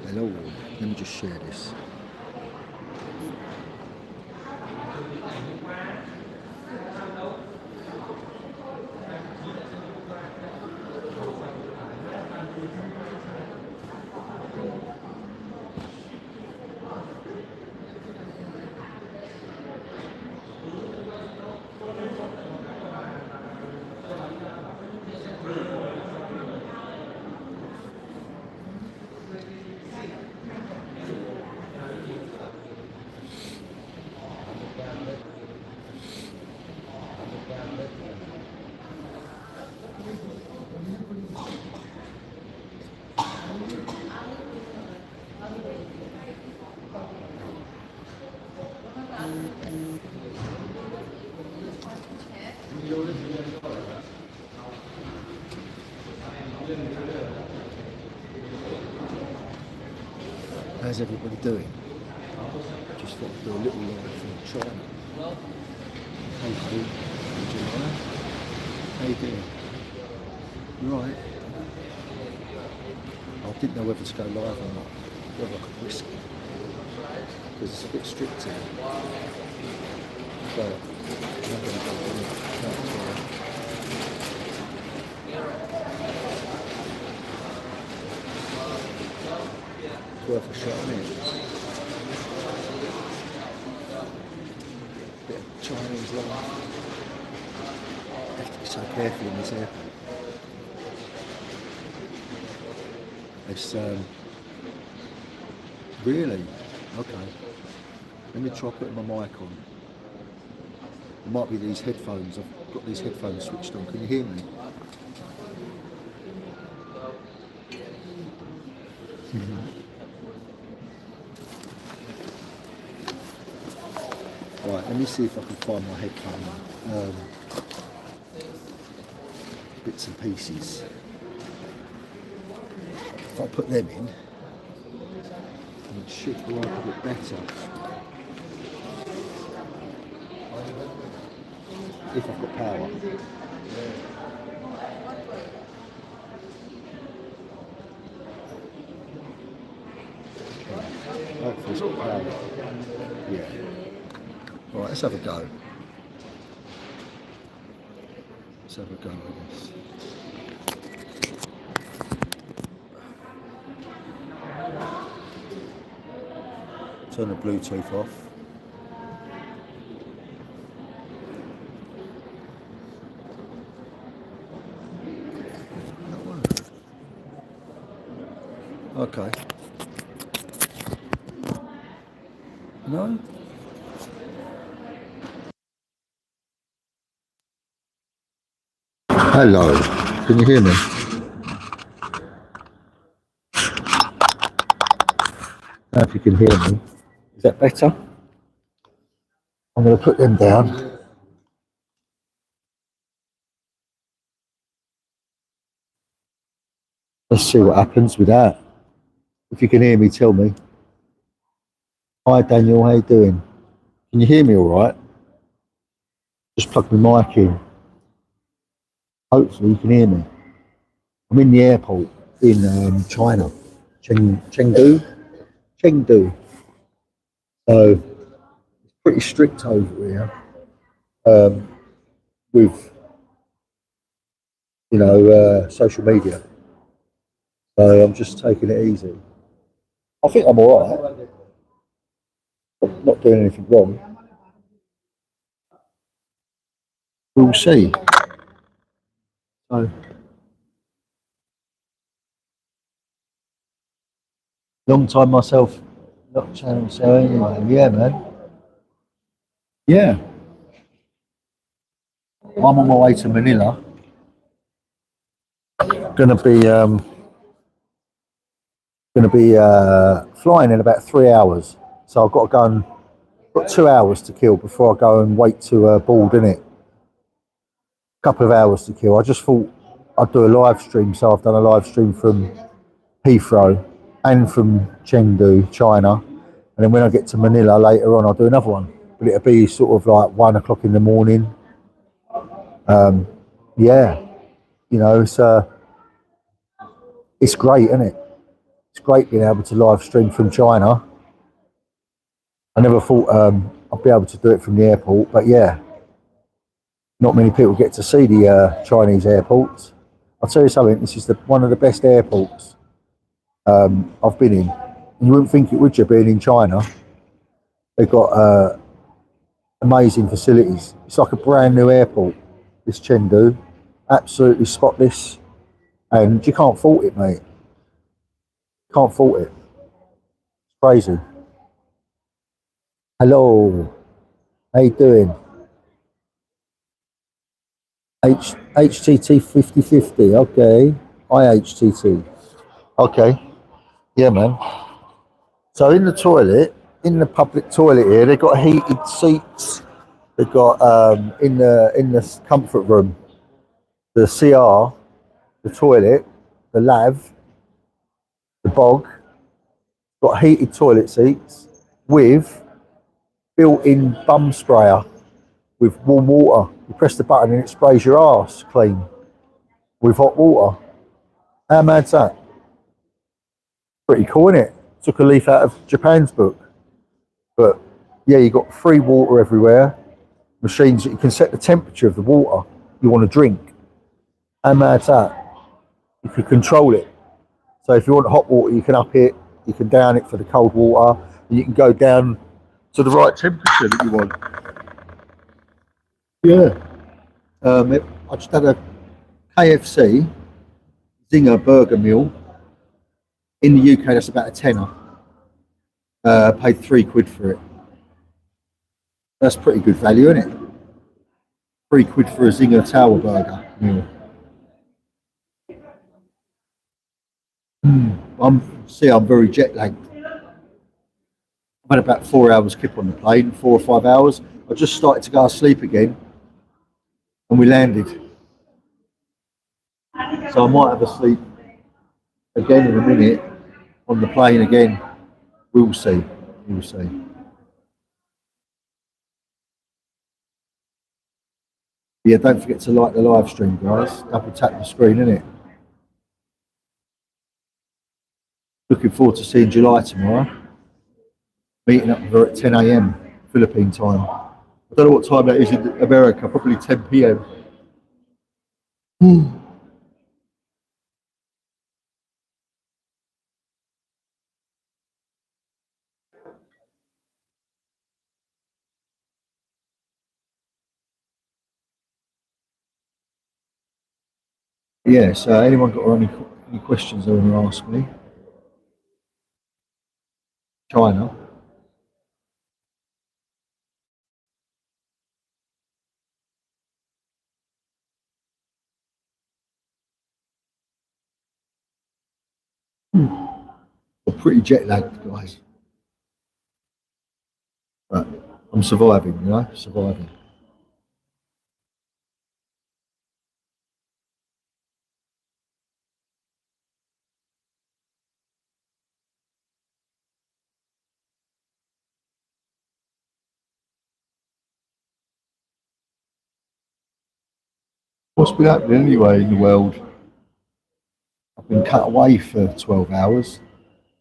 Hello, let me just share this. How's everybody doing? Just thought I'd do a little live from China. Hey, Pete. How you doing? You right? I didn't know whether to go live or not. Whether I could risk it. Because it's a bit strict here. But I'm not going to go in it. It's worth a shot, isn't it? Bit of Chinese life. Have to be so careful in this airport. It's really okay. Let me try putting my mic on. It might be these headphones. I've got these headphones switched on. Can you hear me? Right, let me see if I can find my headphone bits and pieces. If I put them in, it should work a bit better. If I've got power. Hopefully it's got power. Yeah. Right, let's have a go. Let's have a go with this. Turn the Bluetooth off. Okay. No? Hello. Can you hear me? Now if you can hear me. Is that better? I'm going to put them down. Let's see what happens with that. If you can hear me, tell me. Hi Daniel, how you doing? Can you hear me all right? Just plug my mic in. Hopefully you can hear me. I'm in the airport in China, Chengdu. So it's pretty strict over here with social media. So I'm just taking it easy. I think I'm all right. Not doing anything wrong. We'll see. So, long time myself, not channel so anyway. Yeah, man. Yeah. I'm on my way to Manila. Gonna be flying in about 3 hours. So I've got to go and got 2 hours to kill before I go and wait to board, innit? Couple of hours to kill. I just thought I'd do a live stream, so I've done a live stream from Heathrow and from Chengdu, China, and then when I get to Manila later on, I'll do another one. But it'll be sort of like 1 o'clock in the morning, Yeah, you know, it's great, isn't it? It's great being able to live stream from China. I never thought I'd be able to do it from the airport, but yeah, not many people get to see the Chinese airports. I'll tell you something. This is one of the best airports I've been in. And you wouldn't think it would, you being in China. They've got amazing facilities. It's like a brand new airport. This Chengdu, absolutely spotless, and you can't fault it, mate. Can't fault it. It's crazy. Hello, how you doing? HTT 5050. Okay, IHTT. Okay, yeah, man. So in the toilet, in the public toilet here, they've got heated seats. They've got in the comfort room, the CR, the toilet, the lav, the bog. Got heated toilet seats with built-in bum sprayer with warm water. You press the button and it sprays your arse clean with hot water. How mad's that? Pretty cool, isn't it? Took a leaf out of Japan's book. But yeah, you got free water everywhere. Machines that you can set the temperature of the water you want to drink. How mad's that? You can control it. So if you want hot water, you can up it, you can down it for the cold water, and you can go down to the right temperature that you want. Yeah. I just had a KFC Zinger burger meal. In the UK, that's about a tenner. Paid £3 for it. That's pretty good value, isn't it? £3 for a Zinger Tower burger meal. I'm very jet lagged. I've had about 4 hours kip on the plane, 4 or 5 hours. I just started to go to sleep again, and we landed. So I might have a sleep again in a minute on the plane again. We'll see. We'll see. Yeah, don't forget to like the live stream, guys. Double tap the screen, innit? Looking forward to seeing July tomorrow. Meeting up with her at 10 a.m. Philippine time. I don't know what time that is in America, probably 10 p.m. Yeah, so anyone got any questions they want to ask me? China. We're pretty jet lagged, guys. But I'm surviving, surviving. What's been happening anyway in the world? I've been cut away for 12 hours.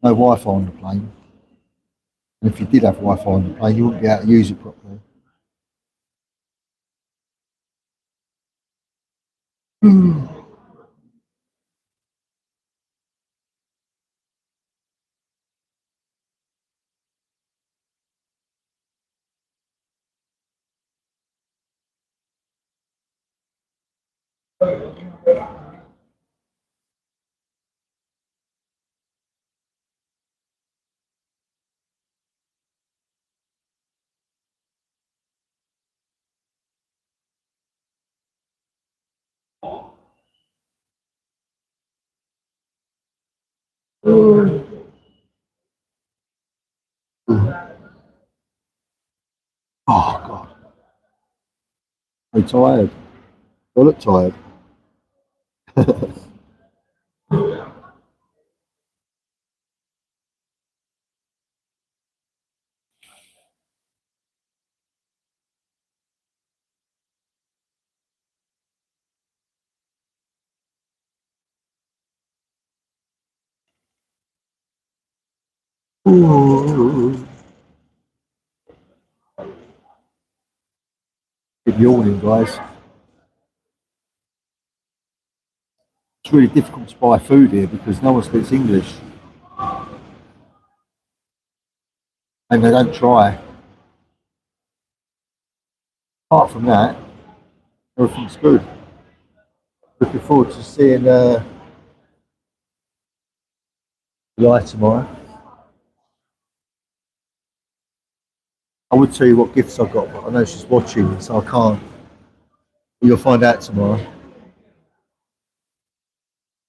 No Wi-Fi on the plane. And if you did have Wi-Fi on the plane, you wouldn't be able to use it properly. Oh God, I'm tired. I look tired. Ooh. Keep yawning, guys. It's really difficult to buy food here because no one speaks English and they don't try. Apart from that, everything's good. Looking forward to seeing Lie tomorrow. I would tell you what gifts I got, but I know she's watching, so I can't. You'll find out tomorrow.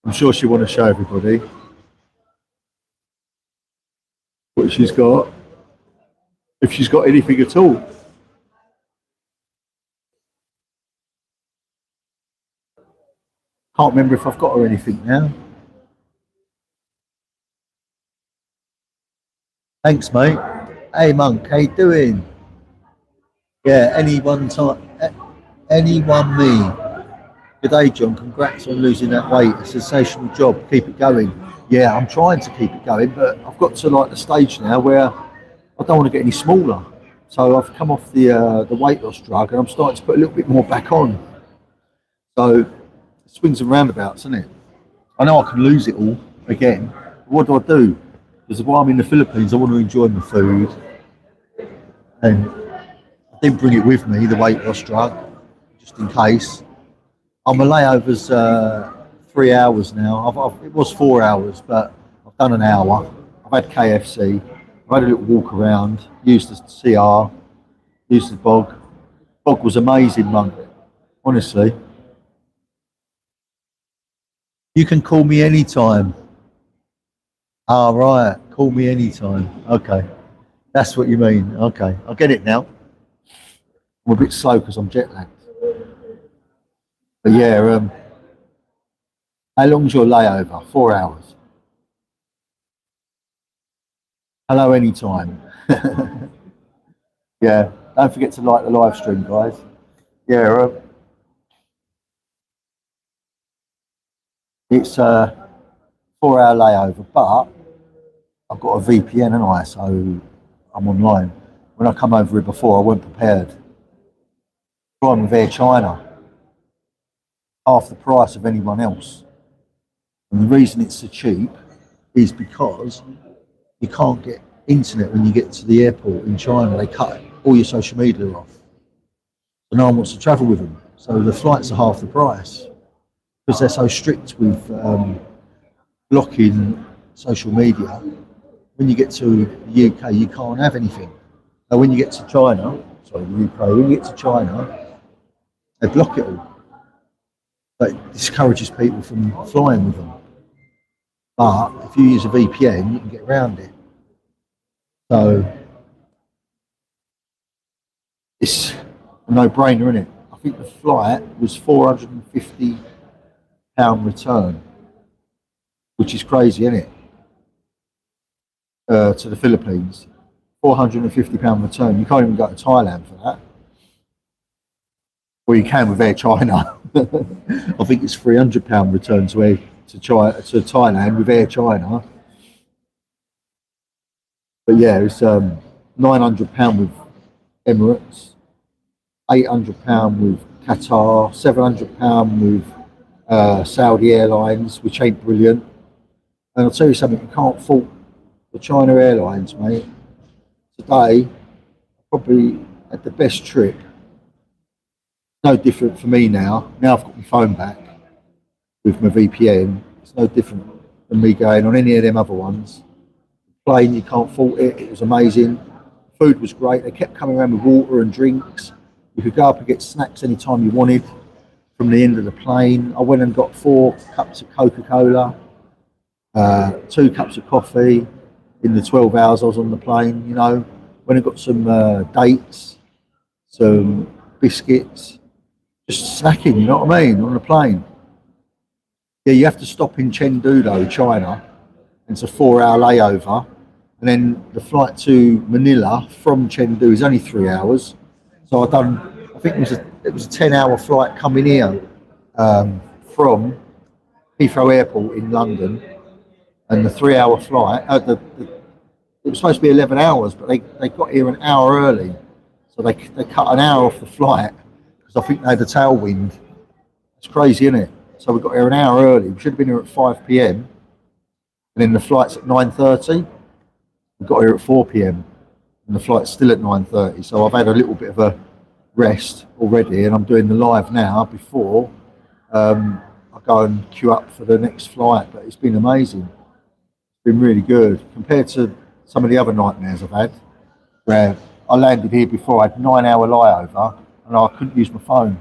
I'm sure she'll want to show everybody what she's got, if she's got anything at all. Can't remember if I've got her anything now. Thanks, mate. Hey, Monk, how you doing? Yeah, anyone me. Good day, John. Congrats on losing that weight. It's a sensational job. Keep it going. Yeah, I'm trying to keep it going, but I've got to like the stage now where I don't want to get any smaller. So I've come off the weight loss drug, and I'm starting to put a little bit more back on. So it swings and roundabouts, isn't it? I know I can lose it all again. What do? Because while I'm in the Philippines, I want to enjoy my food, and I didn't bring it with me, the weight loss drug, just in case. Oh, my layover's 3 hours now. It was 4 hours, but I've done an hour. I've had KFC. I've had a little walk around, used the CR, used the bog. Bog was amazing, Monk. Honestly. You can call me anytime. Ah, right. Call me anytime. Okay. That's what you mean. Okay. I get it now. I'm a bit slow because I'm jet lagged. But yeah, how long's your layover? 4 hours. Hello, anytime. Yeah. Don't forget to like the live stream, guys. Yeah, it's a 4 hour layover, but I've got a VPN and so I'm online. When I come over here before, I weren't prepared. Flying with Air China, half the price of anyone else. And the reason it's so cheap is because you can't get internet when you get to the airport in China. They cut all your social media off. So no one wants to travel with them. So the flights are half the price because they're so strict with blocking social media. When you get to the UK, you can't have anything. Now, when you get to China, sorry, the UK, when you get to China, they block it all. That discourages people from flying with them. But if you use a VPN, you can get around it. So it's a no-brainer, isn't it? I think the flight was £450 return, which is crazy, isn't it? To the Philippines, £450 return. You can't even go to Thailand for that. Well, you can with Air China. I think it's £300 return to Thailand with Air China. But yeah, it's £900 with Emirates, £800 with Qatar, £700 with Saudi Airlines, which ain't brilliant. And I'll tell you something, you can't fault the China Airlines, mate. Today, probably had the best trip. No different for me now. Now I've got my phone back with my VPN. It's no different than me going on any of them other ones. Plane, you can't fault it. It was amazing. Food was great. They kept coming around with water and drinks. You could go up and get snacks anytime you wanted from the end of the plane. I went and got 4 cups of Coca-Cola, 2 cups of coffee in the 12 hours I was on the plane. You know, went and got some dates, some biscuits, just snacking. You know what I mean, on the plane. Yeah, you have to stop in Chengdu though, China. It's a 4-hour layover, and then the flight to Manila from Chengdu is only 3 hours. So I think it was a 10-hour flight coming here from Heathrow Airport in London, and the 3-hour flight, It was supposed to be 11 hours, but they got here an hour early. So they cut an hour off the flight because I think they had a tailwind. It's crazy, isn't it? So we got here an hour early. We should have been here at 5 p.m. And then the flight's at 9:30. We got here at 4 p.m. and the flight's still at 9:30. So I've had a little bit of a rest already, and I'm doing the live now before I go and queue up for the next flight. But it's been amazing. It's been really good compared to some of the other nightmares I've had, where I landed here before. I had a 9-hour layover and I couldn't use my phone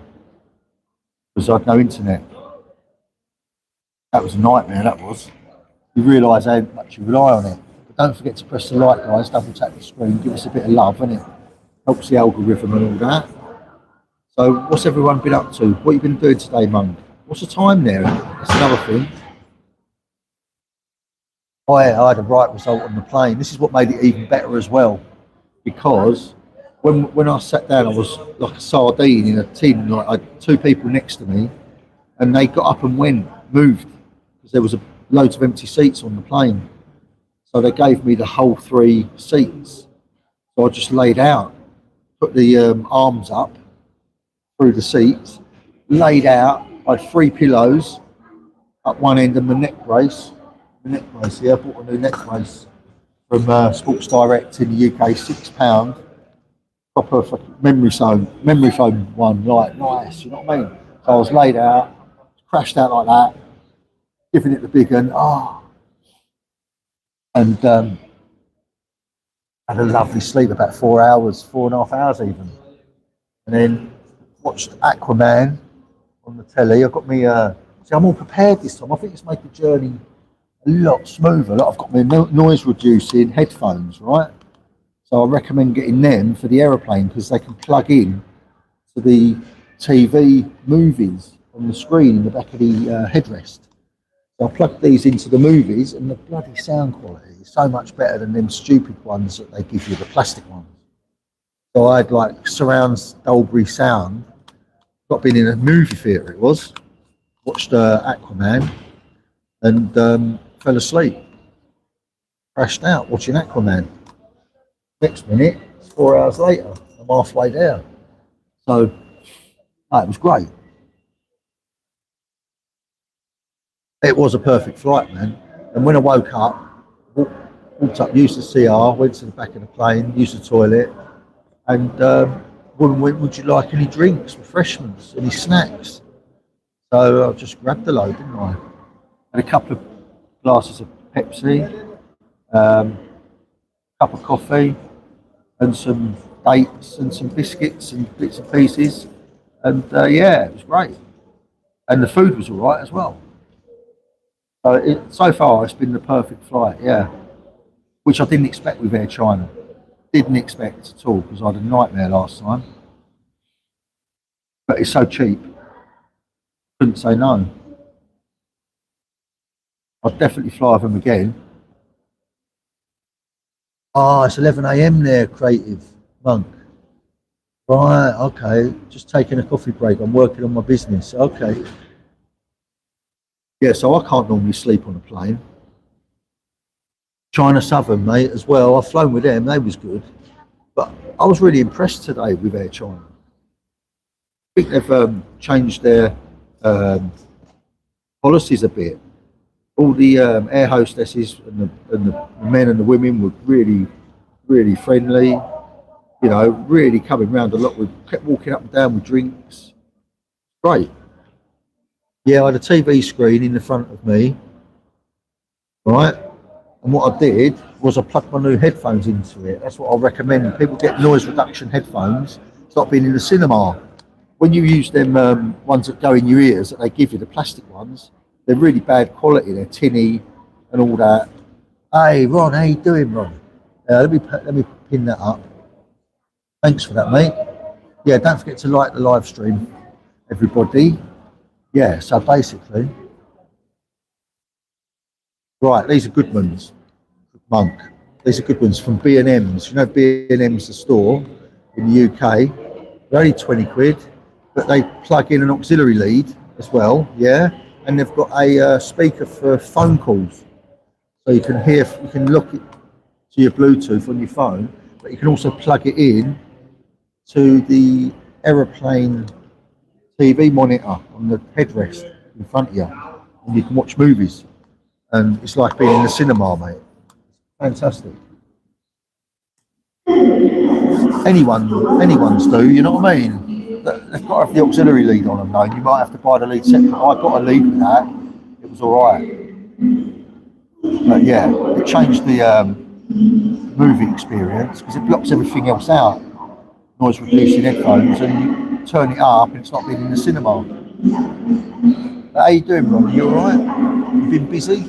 because I had no internet. That was a nightmare, that was. You realise how much you rely on it. But don't forget to press the like, guys, double tap the screen, give us a bit of love, innit? Helps the algorithm and all that. So what's everyone been up to? What have you been doing today, Monk? What's the time there? That's another thing. I had a right result on the plane. This is what made it even better as well, because when I sat down, I was like a sardine in a tin. Like I had two people next to me, and they got up and moved, because there was loads of empty seats on the plane. So they gave me the whole 3 seats. So I just laid out, put the arms up through the seats, laid out. I had 3 pillows up one end and the neck brace. Yeah, I bought a new neck brace from Sports Direct in the UK, £6. Proper fucking memory foam one, like nice, you know what I mean? So I was laid out, crashed out like that, giving it the big one, and had a lovely sleep, about 4 hours, 4.5 hours even, and then watched Aquaman on the telly. I got me, see, I'm all prepared this time. I think it's made the journey a lot smoother. Like I've got my noise reducing headphones, right? So I recommend getting them for the aeroplane because they can plug in to the TV movies on the screen in the back of the headrest. So I plugged these into the movies, and the bloody sound quality is so much better than them stupid ones that they give you, the plastic ones. So I had like surround Dolby sound. Got been in a movie theatre, it was. Watched Aquaman and fell asleep. Crashed out watching Aquaman. Next minute, it's 4 hours later, I'm halfway there. So, it was great. It was a perfect flight, man. And when I woke up, walked up, used the CR, went to the back of the plane, used the toilet, and woman went, would you like any drinks, refreshments, any snacks? So I just grabbed the load, didn't I? Had a couple of glasses of Pepsi, cup of coffee, and some dates and some biscuits and bits and pieces. And yeah, it was great. And the food was all right as well. So far, it's been the perfect flight, yeah. Which I didn't expect with Air China. Didn't expect at all, because I had a nightmare last time. But it's so cheap. Couldn't say no. I'd definitely fly with them again. It's 11 a.m. there, Creative Monk. Right, okay. Just taking a coffee break. I'm working on my business. Okay. Yeah, so I can't normally sleep on a plane. China Southern, mate, as well. I've flown with them. They was good. But I was really impressed today with Air China. I think they've changed their policies a bit. All the air hostesses and the men and the women were really, really friendly. You know, really coming round a lot. We kept walking up and down with drinks. Great. Yeah, I had a TV screen in the front of me, right? And what I did was I plugged my new headphones into it. That's what I recommend. People get noise reduction headphones. Stop being in the cinema. When you use them ones that go in your ears that they give you, the plastic ones, they're really bad quality. They're tinny and all that. Hey, Ron, how you doing, Ron? Let me pin that up. Thanks for that, mate. Yeah, don't forget to like the live stream, everybody. Yeah, so basically, right, these are good ones, Monk. These are good ones from B&M's. You know B&M's, the store in the UK. They're only 20 quid, but they plug in an auxiliary lead as well, yeah? And they've got a speaker for phone calls. So you can hear, you can look to your Bluetooth on your phone, but you can also plug it in to the aeroplane TV monitor on the headrest in front of you, and you can watch movies. And it's like being in the cinema, mate. Fantastic. Anyone's do, you know what I mean? They've got to have the auxiliary lead on them, though. You might have to buy the lead separate. I got a lead with that. It was all right. But yeah, it changed the movie experience because it blocks everything else out. Noise reducing headphones, and you turn it up, and it's not being in the cinema. But how you doing, Ron? You all right? You been busy?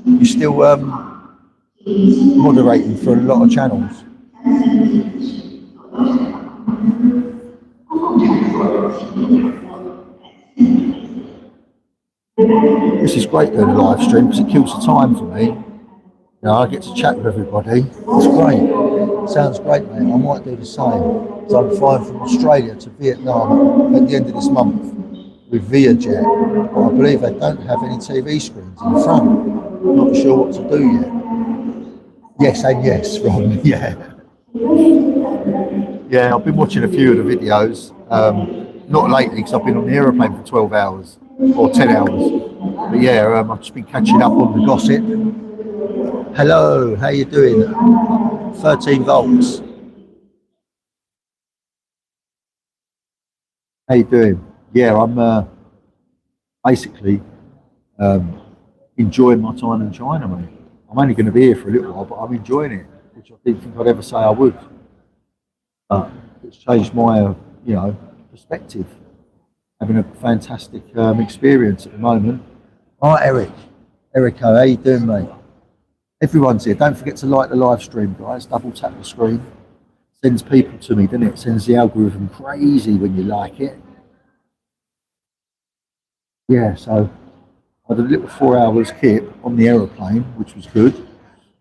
You still moderating for a lot of channels? This is great doing a live stream because it kills the time for me. You know, I get to chat with everybody. It's great. It sounds great, mate. I might do the same. So I'm flying from Australia to Vietnam at the end of this month with ViaJet. But I believe they don't have any TV screens in front. Not sure what to do yet. Yes and yes, Ron. Yeah. Yeah, I've been watching a few of the videos. Not lately because I've been on the aeroplane for 12 hours or 10 hours. But yeah, I've just been catching up on the gossip. Hello, how you doing? 13 volts. How you doing? Yeah, I'm basically enjoying my time in China, mate. I'm only going to be here for a little while, but I'm enjoying it, which I didn't think I'd ever say I would. But it's changed my, perspective. Having a fantastic experience at the moment. All right, Eric. Erico, how you doing, mate? Everyone's here. Don't forget to like the live stream, guys. Double tap the screen. Sends people to me, doesn't it? Sends the algorithm crazy when you like it. Yeah, so I had a little 4 hours kip on the aeroplane, which was good.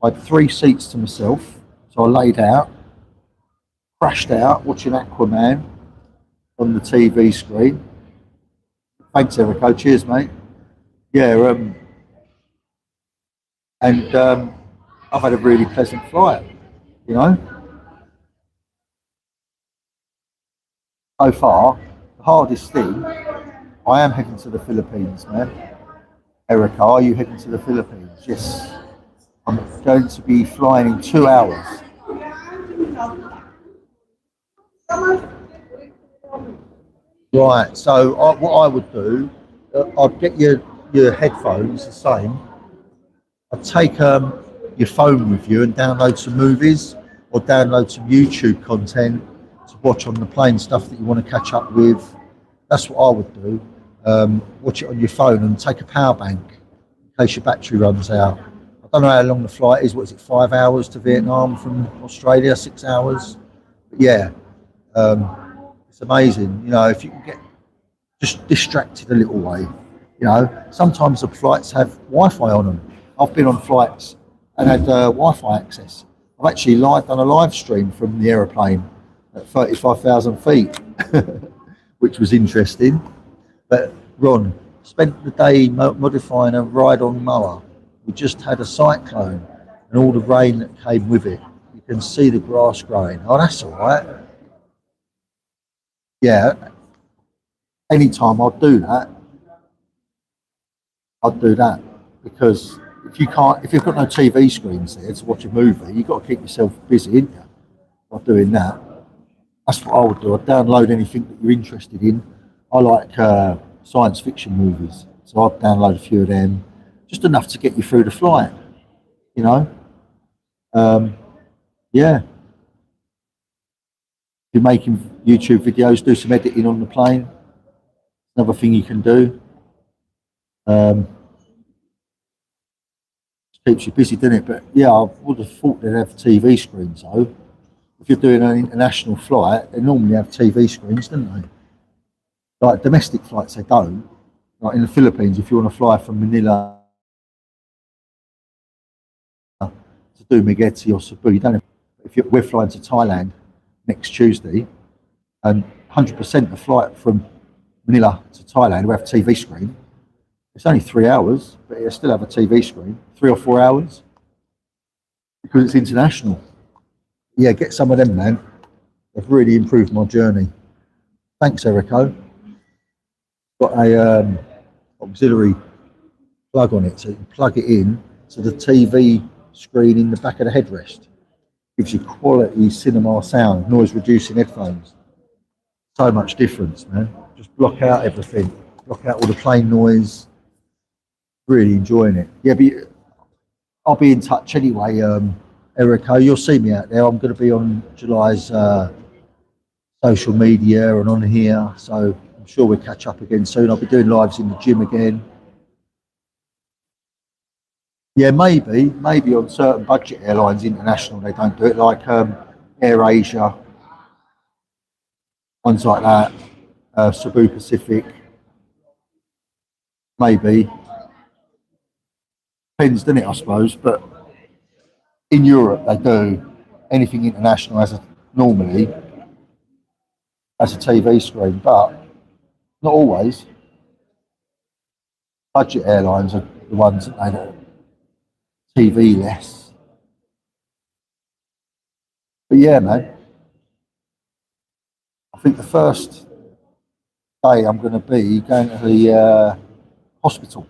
I had 3 seats to myself, so I laid out, crashed out, watching Aquaman on the TV screen. Thanks, Erico. Cheers, mate. Yeah, and I've had a really pleasant flight, you know. So far, the hardest thing, I am heading to the Philippines, man. Erica, are you heading to the Philippines? Yes. I'm going to be flying in 2 hours. Right, so what I would do, I'd get your headphones the same. I'd take your phone with you and download some movies or download some YouTube content to watch on the plane, stuff that you want to catch up with. That's what I would do. Watch it on your phone and take a power bank in case your battery runs out. I don't know how long the flight is. What is it, 5 hours to Vietnam from Australia, 6 hours? But yeah, it's amazing. You know, if you can get just distracted a little way. You know, sometimes the flights have Wi-Fi on them. I've been on flights and had Wi-Fi access. I've actually done a live stream from the aeroplane at 35,000 feet, which was interesting. But Ron, spent the day modifying a ride-on mower. We just had a cyclone and all the rain that came with it. You can see the grass growing. Oh, that's all right. Yeah, anytime I'd do that. I'd do that because if you've got no TV screens there to watch a movie, you've got to keep yourself busy, ain't you? By doing that. That's what I would do. I'd download anything that you're interested in. I like science fiction movies, so I'd download a few of them, just enough to get you through the flight, you know. Yeah. If you're making YouTube videos, do some editing on the plane. Another thing you can do. Keeps you busy, doesn't it? But yeah, I would have thought they'd have TV screens though. If you're doing an international flight, they normally have TV screens, don't they? Like domestic flights, they don't. Like in the Philippines, if you want to fly from Manila to Dumaguete or Cebu, you don't have, we're flying to Thailand next Tuesday, and 100% the flight from Manila to Thailand will have a TV screen. It's only 3 hours, but it'll still have a TV screen. 3 or 4 hours. because it's international. Yeah, get some of them, man. They've really improved my journey. Thanks, Erico. Got a auxiliary plug on it, so you can plug it in to the TV screen in the back of the headrest. Gives you quality cinema sound, noise reducing headphones. So much difference, man. Just block out everything, block out all the plane noise. Really enjoying it. Yeah, but I'll be in touch anyway, Erico. You'll see me out there. I'm going to be on July's social media and on here, so I'm sure we'll catch up again soon. I'll be doing lives in the gym again. Yeah, maybe on certain budget airlines, international, they don't do it, like Air Asia, ones like that, Cebu Pacific, maybe. Depends, doesn't it, I suppose, but in Europe they do anything international normally as a TV screen, but not always. Budget airlines are the ones that they do TV less. But yeah, man, I think the first day I'm going to be going to the hospital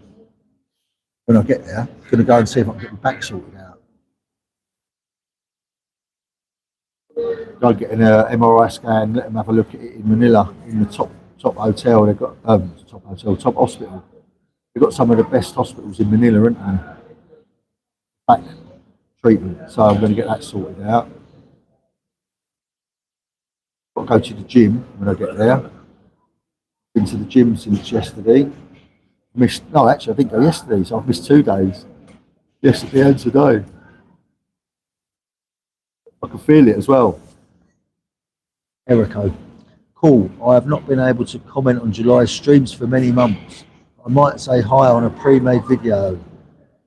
when I get there. I'm going to go and see if I can get my back sorted out. Go get an MRI scan, let them have a look at it in Manila, in the top hotel. They've got top hospital. They've got some of the best hospitals in Manila, haven't they? Back treatment. So I'm going to get that sorted out. Got to go to the gym when I get there. Been to the gym since yesterday. Actually, I didn't go yesterday, so I've missed 2 days. Yesterday and today. I can feel it as well. Erico. Cool. I have not been able to comment on July's streams for many months. I might say hi on a pre-made video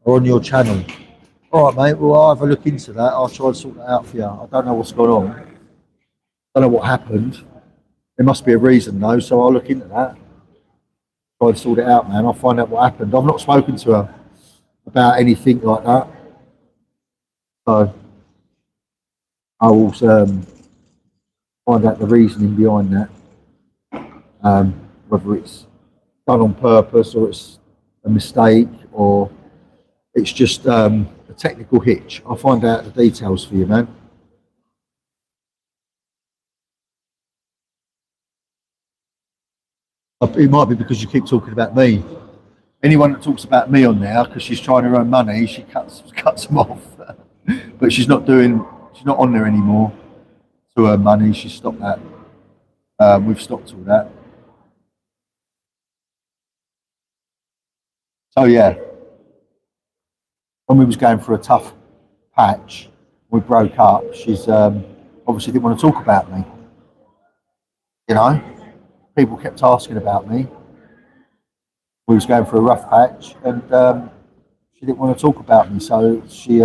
or on your channel. All right, mate. Well, I'll have a look into that. I'll try and sort that out for you. I don't know what's going on. I don't know what happened. There must be a reason, though, so I'll look into that. Try and sort it out, man. I'll find out what happened. I've not spoken to her about anything like that. So I will find out the reasoning behind that. Whether it's done on purpose or it's a mistake or it's just a technical hitch. I'll find out the details for you, man. It might be because you keep talking about me. Anyone that talks about me on there because she's trying to earn money, she cuts them off. But she's not on there anymore to earn money. She's stopped that. We've stopped all that. So yeah, when we was going through a tough patch, we broke up. She's obviously didn't want to talk about me. You know, people kept asking about me. We was going through a rough patch, and she didn't want to talk about me, so she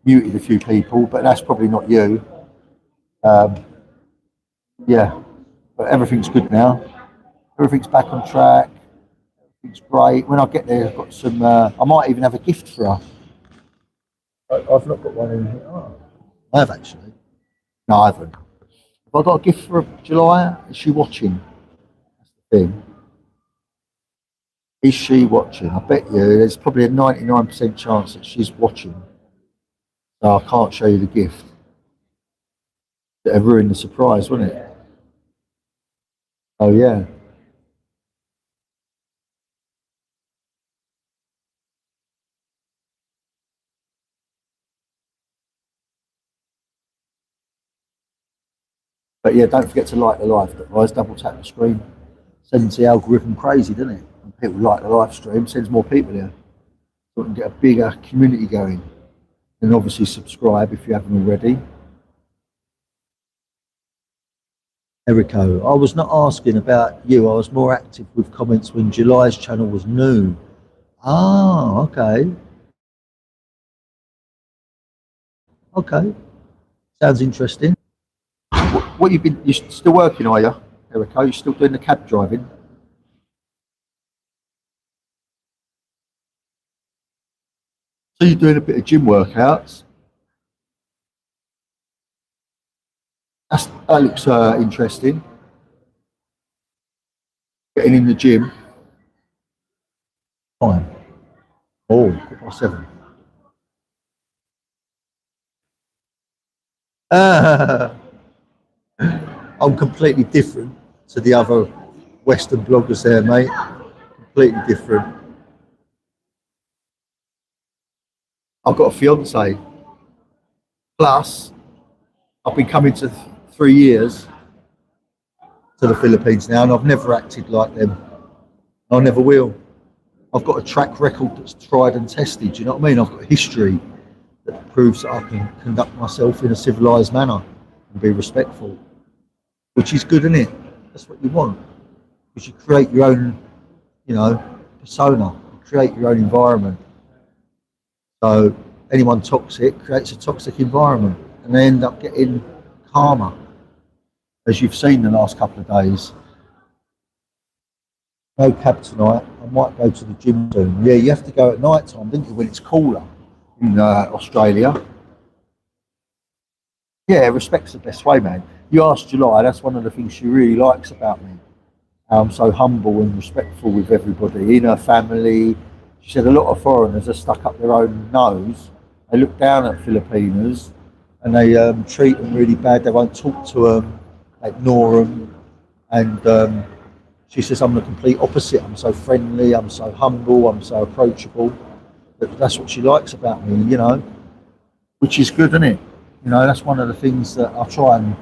muted a few people. But that's probably not you. Yeah, but everything's good now. Everything's back on track. It's great. When I get there, I've got some. I might even have a gift for her. I've not got one in here. Oh, I have actually. No, I haven't. Have I got a gift for July? Is she watching? That's the thing. Is she watching? I bet you there's probably a 99% chance that she's watching. So I can't show you the gift. It'd ruin the surprise, wouldn't it? Oh yeah. But yeah, don't forget to like the live, guys. Double tap the screen. Sends the algorithm crazy, doesn't it? When people like the live stream, sends more people here. So we can get a bigger community going. And obviously subscribe if you haven't already. Erico, I was not asking about you. I was more active with comments when July's channel was new. Ah, okay. Okay. Sounds interesting. What you been? You still working, are you, Erico? You still doing the cab driving? So you're doing a bit of gym workouts. That looks interesting. Getting in the gym. Fine. Oh, 7. I'm completely different to the other Western bloggers there, mate. Completely different. I've got a fiance. Plus, I've been coming to 3 years to the Philippines now, and I've never acted like them. I never will. I've got a track record that's tried and tested. Do you know what I mean? I've got a history that proves that I can conduct myself in a civilized manner and be respectful, which is good, isn't it? That's what you want, because you create your own, persona. You create your own environment. So anyone toxic creates a toxic environment, and they end up getting karma, as you've seen the last couple of days. No cab tonight. I might go to the gym soon. Yeah, you have to go at night time, don't you, when it's cooler in Australia. Yeah, respect's the best way, man. You asked July, that's one of the things she really likes about me. I'm so humble and respectful with everybody in her family. She said a lot of foreigners are stuck up their own nose. They look down at Filipinos and they treat them really bad. They won't talk to them, they ignore them. And she says I'm the complete opposite. I'm so friendly, I'm so humble, I'm so approachable. But that's what she likes about me, which is good, isn't it? That's one of the things that I try and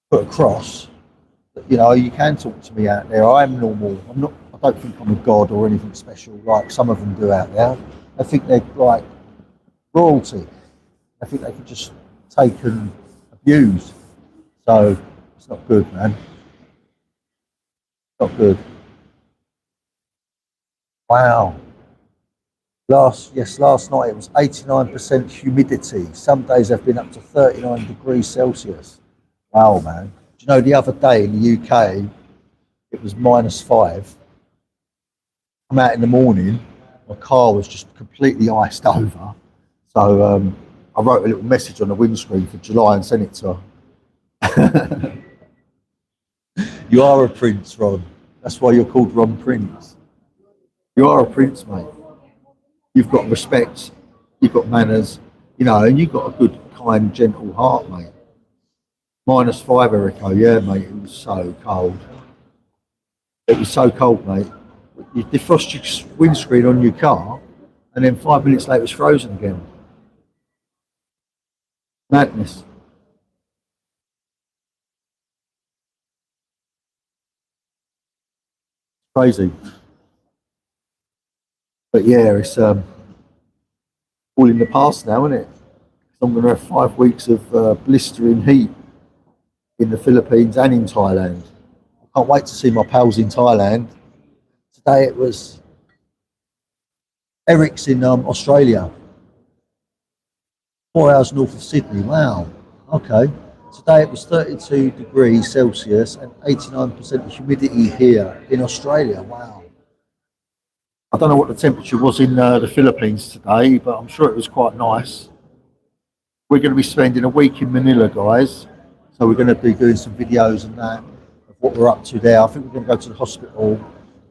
put across. That, you can talk to me out there. I am normal. I don't think I'm a god or anything special like some of them do out there. I think they're like royalty. I think they can just take and abuse. So it's not good, man. Not good. Wow. Last night it was 89% humidity. Some days have been up to 39 degrees Celsius. Wow, man. Do you know the other day in the UK it was -5. I'm out in the morning, my car was just completely iced over. So I wrote a little message on the windscreen for July and sent it to her. You are a prince, Ron. That's why you're called Ron Prince. You are a prince, mate. You've got respect, you've got manners, and you've got a good, kind, gentle heart, mate. -5, Erico. Yeah, mate, it was so cold. It was so cold, mate. You defrost your windscreen on your car, and then 5 minutes later it's frozen again. Madness. Crazy. But yeah, it's all in the past now, isn't it? So I'm going to have 5 weeks of blistering heat in the Philippines and in Thailand. I can't wait to see my pals in Thailand. Today it was Eric's in Australia, 4 hours north of Sydney. Wow. Okay. Today it was 32 degrees Celsius and 89% humidity here in Australia. Wow. I don't know what the temperature was in the Philippines today, but I'm sure it was quite nice. We're going to be spending a week in Manila, guys. So we're going to be doing some videos and that of what we're up to there. I think we're going to go to the hospital.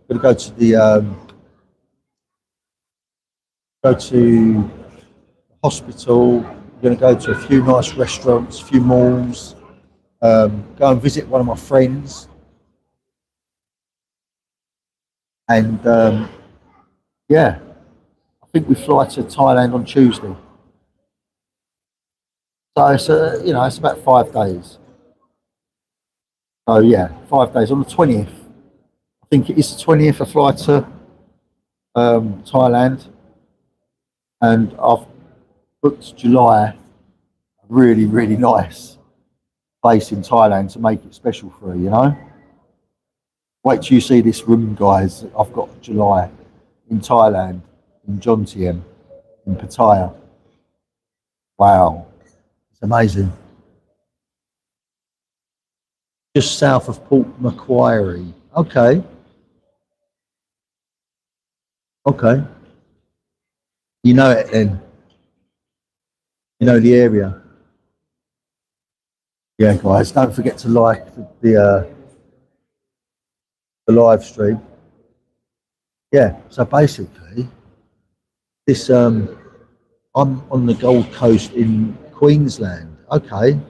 We're going to go to the hospital. We're going to go to a few nice restaurants, a few malls. Go and visit one of my friends. And yeah, I think we fly to Thailand on Tuesday. So it's about 5 days. So yeah, 5 days on the 20th. I think it is the 20th. I fly to Thailand, and I've booked July a really, really nice place in Thailand to make it special for her. Wait till you see this room, guys. I've got July in Thailand, in Jomtien, in Pattaya. Wow, it's amazing. Just south of Port Macquarie. Okay, okay. You know it then. You know the area. Yeah, guys, don't forget to like the live stream. Yeah, so basically, this I'm on the Gold Coast in Queensland. Okay,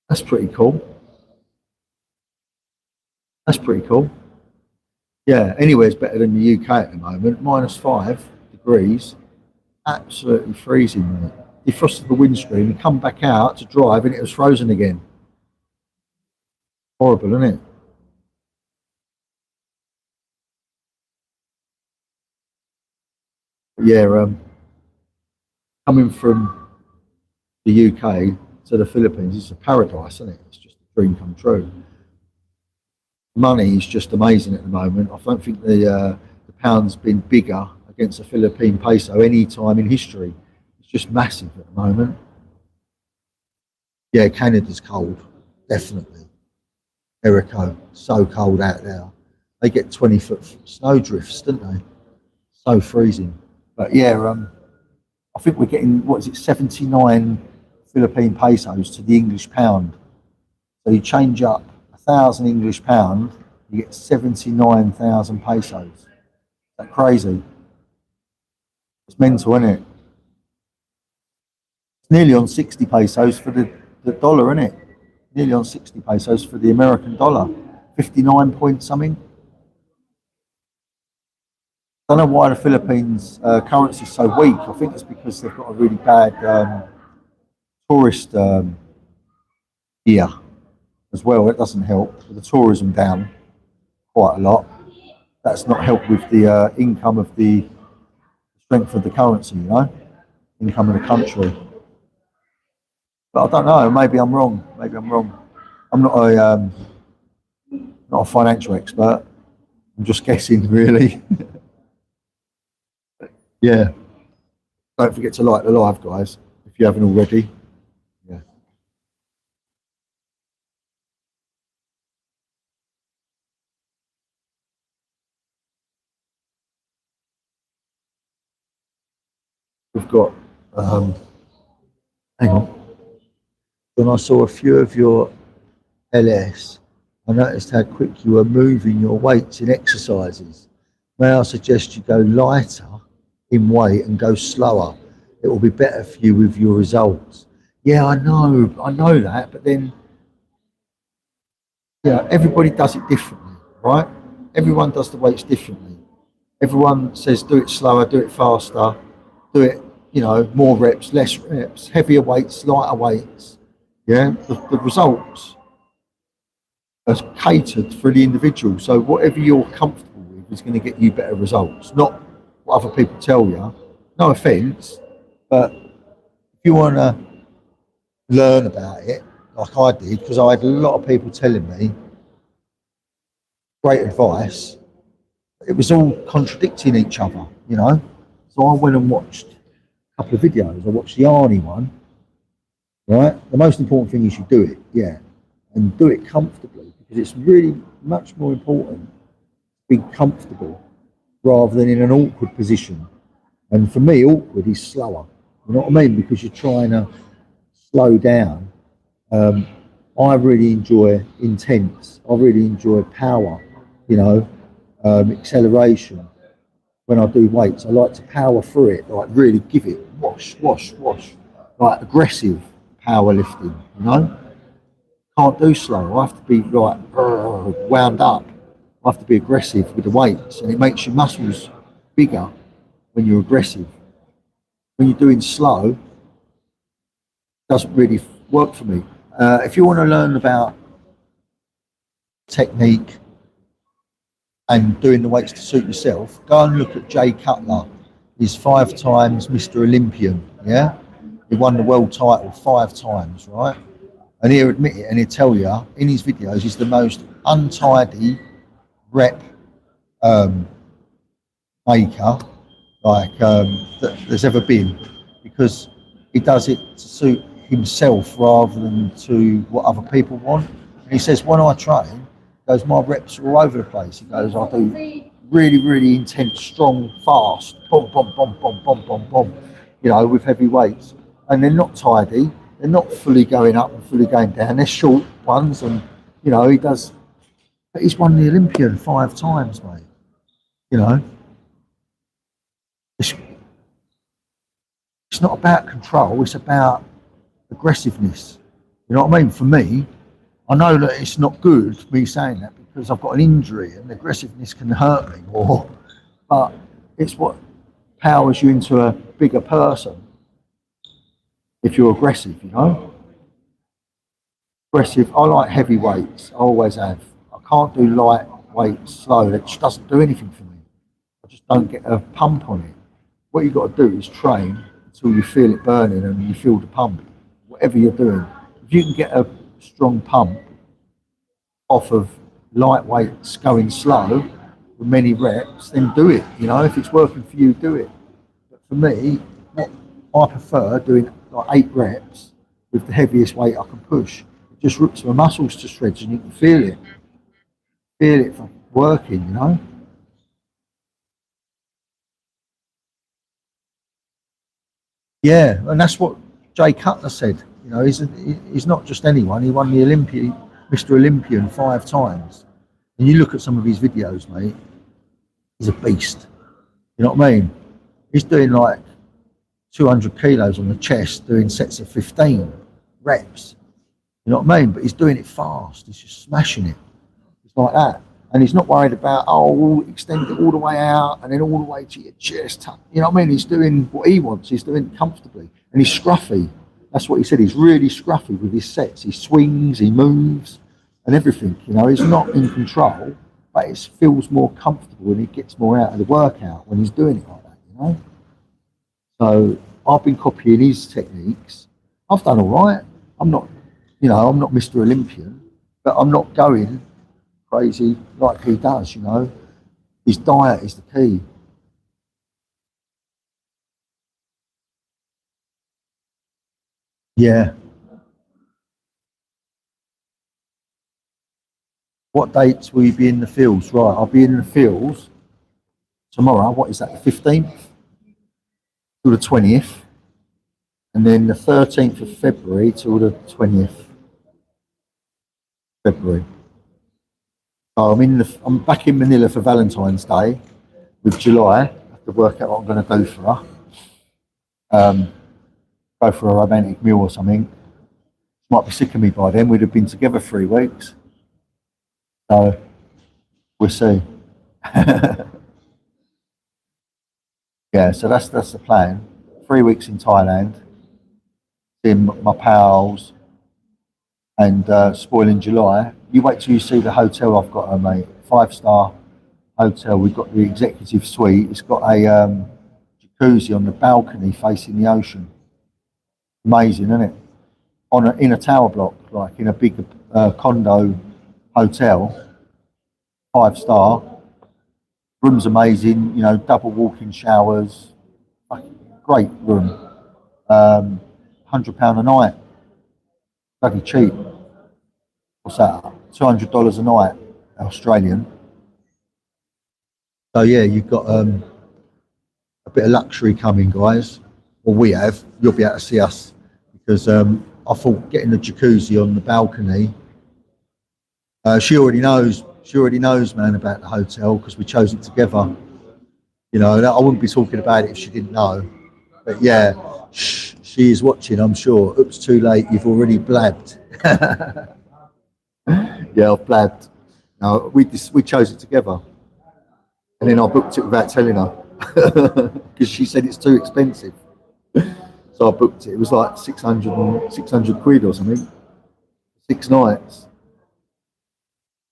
that's pretty cool. That's pretty cool. Yeah, anywhere's better than the UK at the moment. -5 degrees, absolutely freezing, mate. Defrosted the windscreen and come back out to drive, and it was frozen again. Horrible, isn't it? But yeah, coming from the UK to the Philippines, it's a paradise, isn't it? It's just a dream come true. Money is just amazing at the moment. I don't think the pound's been bigger against the Philippine peso any time in history. It's just massive at the moment. Yeah, Canada's cold, definitely. Jericho, so cold out there. They get 20-foot snow drifts, don't they? So freezing. But yeah, I think we're getting, what is it, 79 Philippine pesos to the English pound. So you change up 1,000 English pound, you get 79,000 pesos. Is that crazy? It's mental, isn't it? It's nearly on 60 pesos for the dollar, isn't it? Nearly on 60 pesos for the American dollar. 59 point something. I don't know why the Philippines currency is so weak. I think it's because they've got a really bad tourist year as well. It doesn't help. The tourism down quite a lot. That's not helped with the income of the strength of the currency, income of the country. But I don't know. Maybe I'm wrong. Maybe I'm wrong. I'm not a financial expert. I'm just guessing, really. Yeah. Don't forget to like the live, guys, if you haven't already. Yeah. We've got, hang on. When I saw a few of your LS, I noticed how quick you were moving your weights in exercises. May I suggest you go lighter in weight and go slower? It will be better for you with your results. Yeah, I know that, but then, yeah, everybody does it differently, right? Everyone does the weights differently. Everyone says do it slower, do it faster, do it, more reps, less reps, heavier weights, lighter weights. Yeah, the results are catered for the individual. So whatever you're comfortable with is going to get you better results, not what other people tell you. No offence, but if you want to learn about it, like I did, because I had a lot of people telling me great advice, it was all contradicting each other. So I went and watched a couple of videos. I watched the Arnie one, right? The most important thing is you do it, yeah, and do it comfortably, because it's really much more important to be comfortable rather than in an awkward position. And for me, awkward is slower. You know what I mean? Because you're trying to slow down. I really enjoy intense. I really enjoy power, acceleration. When I do weights, I like to power through it, like really give it wash, wash, wash, like aggressive power lifting. Can't do slow. I have to be like wound up. I have to be aggressive with the weights, and it makes your muscles bigger when you're aggressive. When you're doing slow, it doesn't really work for me. If you want to learn about technique and doing the weights to suit yourself, go and look at Jay Cutler. He's 5 times Mr. Olympian, yeah? He won the world title 5 times, right? And he'll admit it, and he'll tell you in his videos he's the most untidy rep maker that there's ever been, because he does it to suit himself rather than to what other people want. And he says, when I train, he goes, my reps are all over the place. He goes, I do really, really intense, strong, fast, boom, boom, boom, boom, boom, boom, boom, with heavy weights. and they're not tidy. They're not fully going up and fully going down. They're short ones, and you know he does. But he's won the Olympian 5 times, mate. You know, it's, it's not about control. It's about aggressiveness. You know what I mean? For me, I know that it's not good me saying that because I've got an injury and aggressiveness can hurt me more. But it's what powers you into a bigger person if you're aggressive. You know, aggressive. I like heavy weights. I always have. I can't do light weights slow. It just doesn't do anything for me. I just don't get a pump on it. What you've got to do is train until you feel it burning and you feel the pump. Whatever you're doing, if you can get a strong pump off of light weights going slow with many reps, then do it. You know, if it's working for you, do it. But for me, I prefer doing like 8 reps with the heaviest weight I can push. It just rips my muscles to shreds, and you can feel it from working. You know. Yeah, and that's what Jay Cutler said. You know, he's not just anyone. He won the Mr. Olympian 5 times. And you look at some of his videos, mate. He's a beast. You know what I mean? He's doing like 200 kilos on the chest, doing sets of 15 reps. You know what I mean? But he's doing it fast. He's just smashing it. It's like that. And he's not worried about, oh, we'll extend it all the way out and then all the way to your chest. You know what I mean? He's doing what he wants. He's doing it comfortably. And he's scruffy. That's what he said. He's really scruffy with his sets. He swings, he moves, and everything. You know, he's not in control, but it feels more comfortable and he gets more out of the workout when he's doing it like that, you know? So I've been copying his techniques. I've done all right. I'm not, you know, I'm not Mr. Olympian, but I'm not going crazy like he does, you know. His diet is the key. Yeah. What dates will you be in the fields? Right, I'll be in the fields tomorrow. What is that, the 15th to the 20th? And then the 13th of February till the 20th February. So I'm back in Manila for Valentine's Day with July. I have to work out what I'm going to do for her. Go for a romantic meal or something. She might be sick of me by then. We'd have been together 3 weeks. So we'll see. Yeah, so that's the plan. 3 weeks in Thailand, seeing my pals, and spoiling July. You wait till you see the hotel I've got, mate. 5-star hotel. We've got the executive suite. It's got a jacuzzi on the balcony facing the ocean. Amazing, isn't it? In a tower block, like in a big condo hotel. 5-star. Room's amazing. You know, double walk-in showers. Great room. £100 a night. Bloody cheap. What's that? $200 a night, Australian. So yeah, you've got a bit of luxury coming, guys. Well, we have. You'll be able to see us because I thought getting the jacuzzi on the balcony. She already knows. She already knows, man, about the hotel because we chose it together. You know, I wouldn't be talking about it if she didn't know. But yeah, she is watching, I'm sure. Oops, too late. You've already blabbed. Yeah, I've blabbed. No, we chose it together, and then I booked it without telling her because she said it's too expensive. So I booked it. It was like 600 quid or something, 6 nights.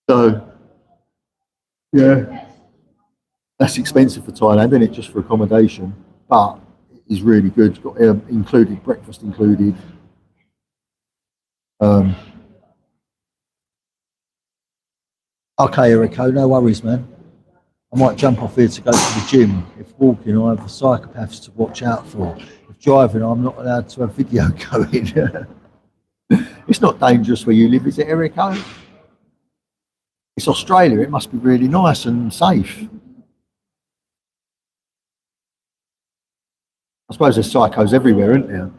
So yeah, that's expensive for Thailand, isn't it? Just for accommodation, but it is really good. It's got included breakfast included. Um, okay, Erico, no worries, man. I might jump off here to go to the gym. If walking, I have the psychopaths to watch out for. If driving, I'm not allowed to have video going. It's not dangerous where you live, is it, Erico? It's Australia. It must be really nice and safe. I suppose there's psychos everywhere, isn't there?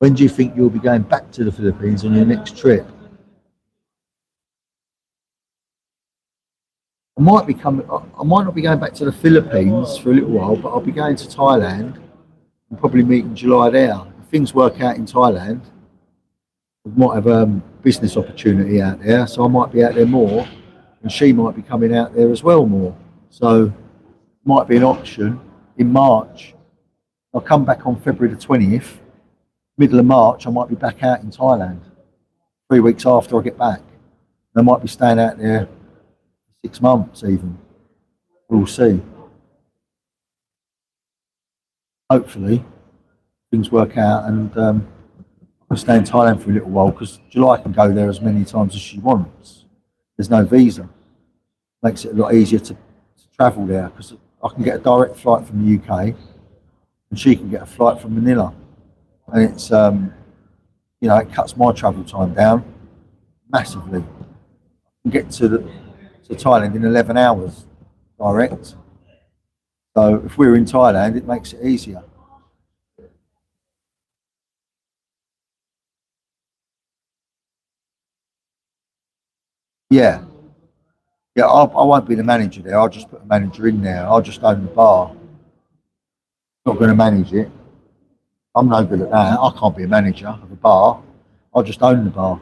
When do you think you'll be going back to the Philippines on your next trip? I might not be going back to the Philippines for a little while, but I'll be going to Thailand and probably meet in July there. If things work out in Thailand, we might have a business opportunity out there, so I might be out there more, and she might be coming out there as well more. So might be an option in March. I'll come back on February the 20th. Middle of March, I might be back out in Thailand 3 weeks after I get back. I might be staying out there 6 months even. We'll see. Hopefully, things work out and I'll stay in Thailand for a little while because July can go there as many times as she wants. There's no visa. Makes it a lot easier to travel there because I can get a direct flight from the UK and she can get a flight from Manila. And it's, it cuts my travel time down massively. I can get to Thailand in 11 hours direct. So if we're in Thailand, it makes it easier. Yeah, yeah. I won't be the manager there. I'll just put a manager in there. I'll just own the bar. Not going to manage it. I'm no good at that. I can't be a manager of a bar. I'll just own the bar.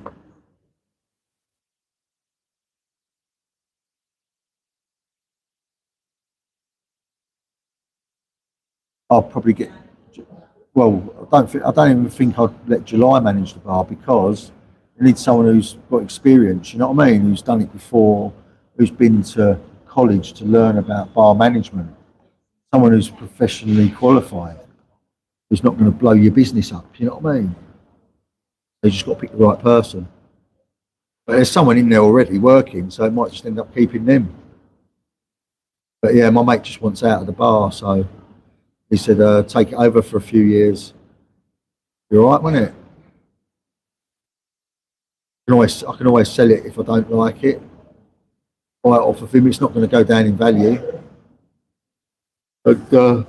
I'll probably get. Well, I don't even think I'd let July manage the bar because you need someone who's got experience. You know what I mean? Who's done it before, who's been to college to learn about bar management. Someone who's professionally qualified, who's not going to blow your business up. You know what I mean? You just got to pick the right person. But there's someone in there already working, so it might just end up keeping them. But yeah, my mate just wants out of the bar, so he said, take it over for a few years. You're all right, won't it? I can always sell it if I don't like it. Buy it off of him. It's not going to go down in value. But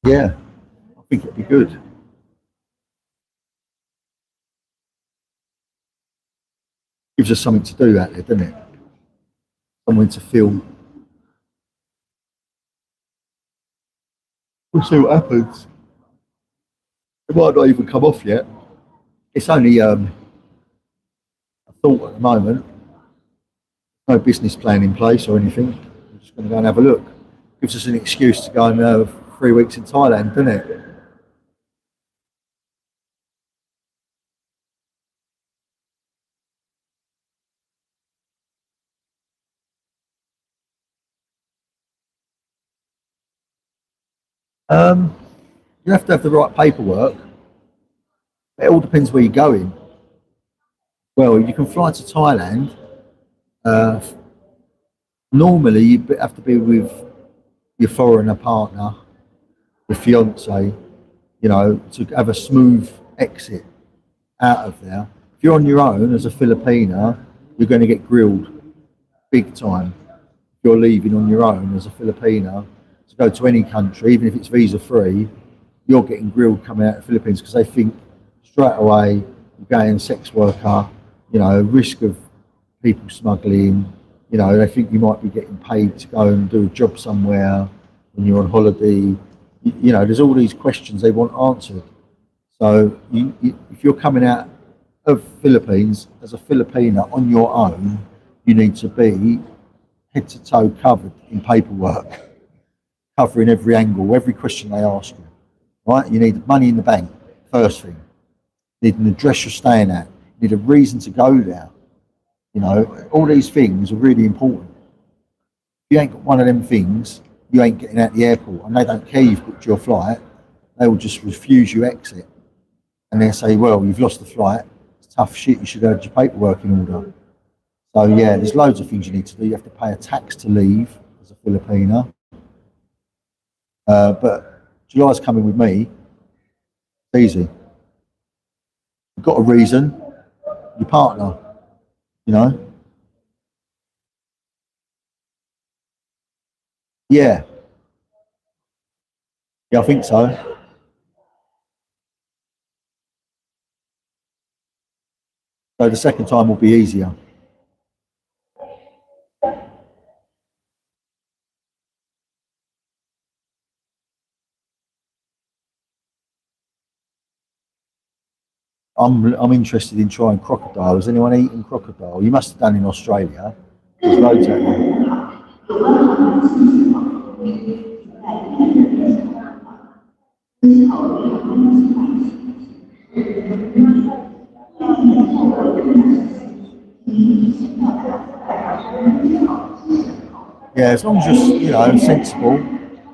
yeah, I think it'd be good. Gives us something to do out there, doesn't it? Something to film. We'll see what happens. It might not even come off yet. It's only a thought at the moment. No business plan in place or anything. We're just going to go and have a look. Gives us an excuse to go and 3 weeks in Thailand, doesn't it? Um, you have to have the right paperwork. It all depends where you're going. Well, you can fly to Thailand. Uh, Normally, you have to be with your foreigner partner, your fiance, to have a smooth exit out of there. If you're on your own as a Filipina, you're going to get grilled big time. If you're leaving on your own as a Filipina to go to any country, even if it's visa free, you're getting grilled coming out of the Philippines because they think straight away you're going sex worker, risk of people smuggling. They think you might be getting paid to go and do a job somewhere when you're on holiday. There's all these questions they want answered. So if you're coming out of Philippines as a Filipina on your own, you need to be head to toe covered in paperwork, covering every angle, every question they ask you. Right? You need money in the bank, first thing. You need an address you're staying at. You need a reason to go there. All these things are really important. If you ain't got one of them things, you ain't getting out the airport, and they don't care you've booked your flight. They will just refuse you exit, and they'll say, "Well, you've lost the flight. It's tough shit. You should have your paperwork in order." So yeah, there's loads of things you need to do. You have to pay a tax to leave as a Filipina. But July's coming with me. It's easy. You've got a reason. Your partner. You know. Yeah. Yeah, I think so. So the second time will be easier. I'm interested in trying crocodile. Has anyone eaten crocodile? You must have done in Australia. There's loads out there. Yeah, as long as you're sensible,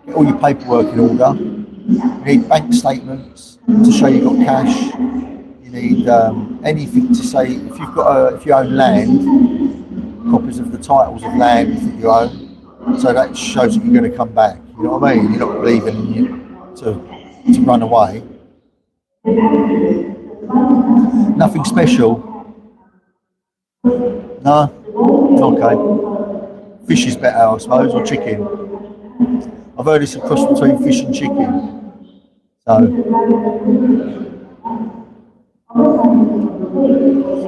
get all your paperwork in order. You need bank statements to show you've got cash. You need anything to say if you own land, copies of the titles of land that you own. So that shows that you're going to come back. You know what I mean? You're not leaving to run away. Nothing special. No. Okay. Fish is better, I suppose, or chicken. I've heard it's a cross between fish and chicken. So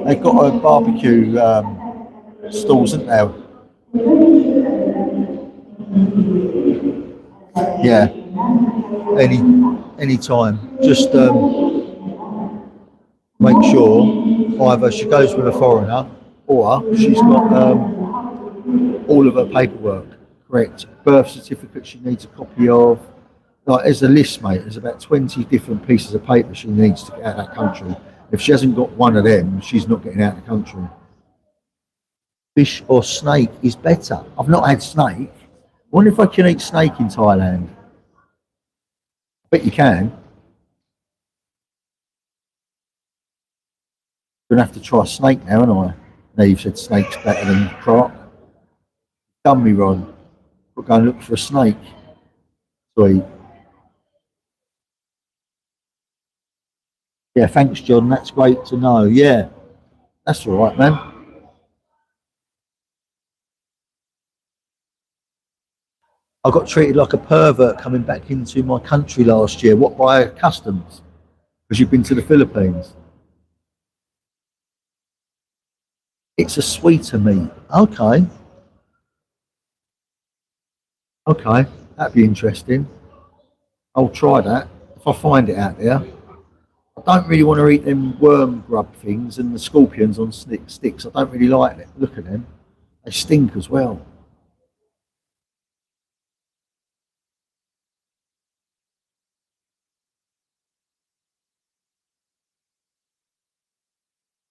they've got a barbecue stalls, haven't they? Yeah. Any time. Just make sure either she goes with a foreigner or she's got all of her paperwork correct. Birth certificate she needs a copy of. Like, there's a list, mate. There's about 20 different pieces of paper she needs to get out of that country. If she hasn't got one of them, she's not getting out of the country. Fish or snake is better. I've not had snake. I wonder if I can eat snake in Thailand. I bet you can. Gonna have to try snake now, aren't I? Now you've said snake's better than croc. Done me wrong. We'll go and look for a snake. Sweet. Yeah, thanks, John. That's great to know. Yeah, that's all right, man. I got treated like a pervert coming back into my country last year. What, by customs? Because you've been to the Philippines. It's a sweeter meat. Okay. Okay. That'd be interesting. I'll try that if I find it out there. I don't really want to eat them worm grub things and the scorpions on sticks. I don't really like it. Look at them. They stink as well.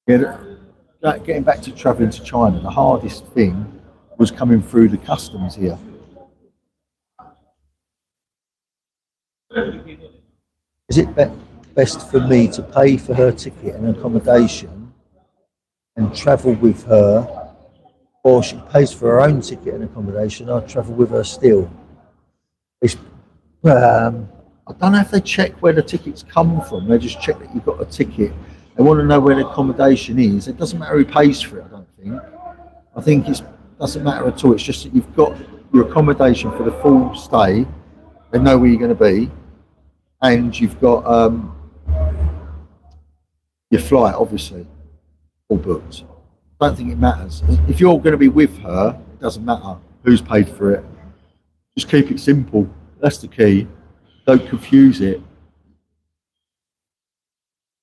Yeah, getting back to travelling to China, the hardest thing was coming through the customs here. Is it best for me to pay for her ticket and accommodation and travel with her, or she pays for her own ticket and accommodation? I'll travel with her still. It's, I don't know if they check where the tickets come from. They just check that you've got a ticket. They want to know where the accommodation is. It doesn't matter who pays for it, I don't think. I think it doesn't matter at all. It's just that you've got your accommodation for the full stay. They know where you're going to be, and you've got your flight, obviously, all booked. I don't think it matters. If you're going to be with her, it doesn't matter who's paid for it. Just keep it simple. That's the key. Don't confuse it.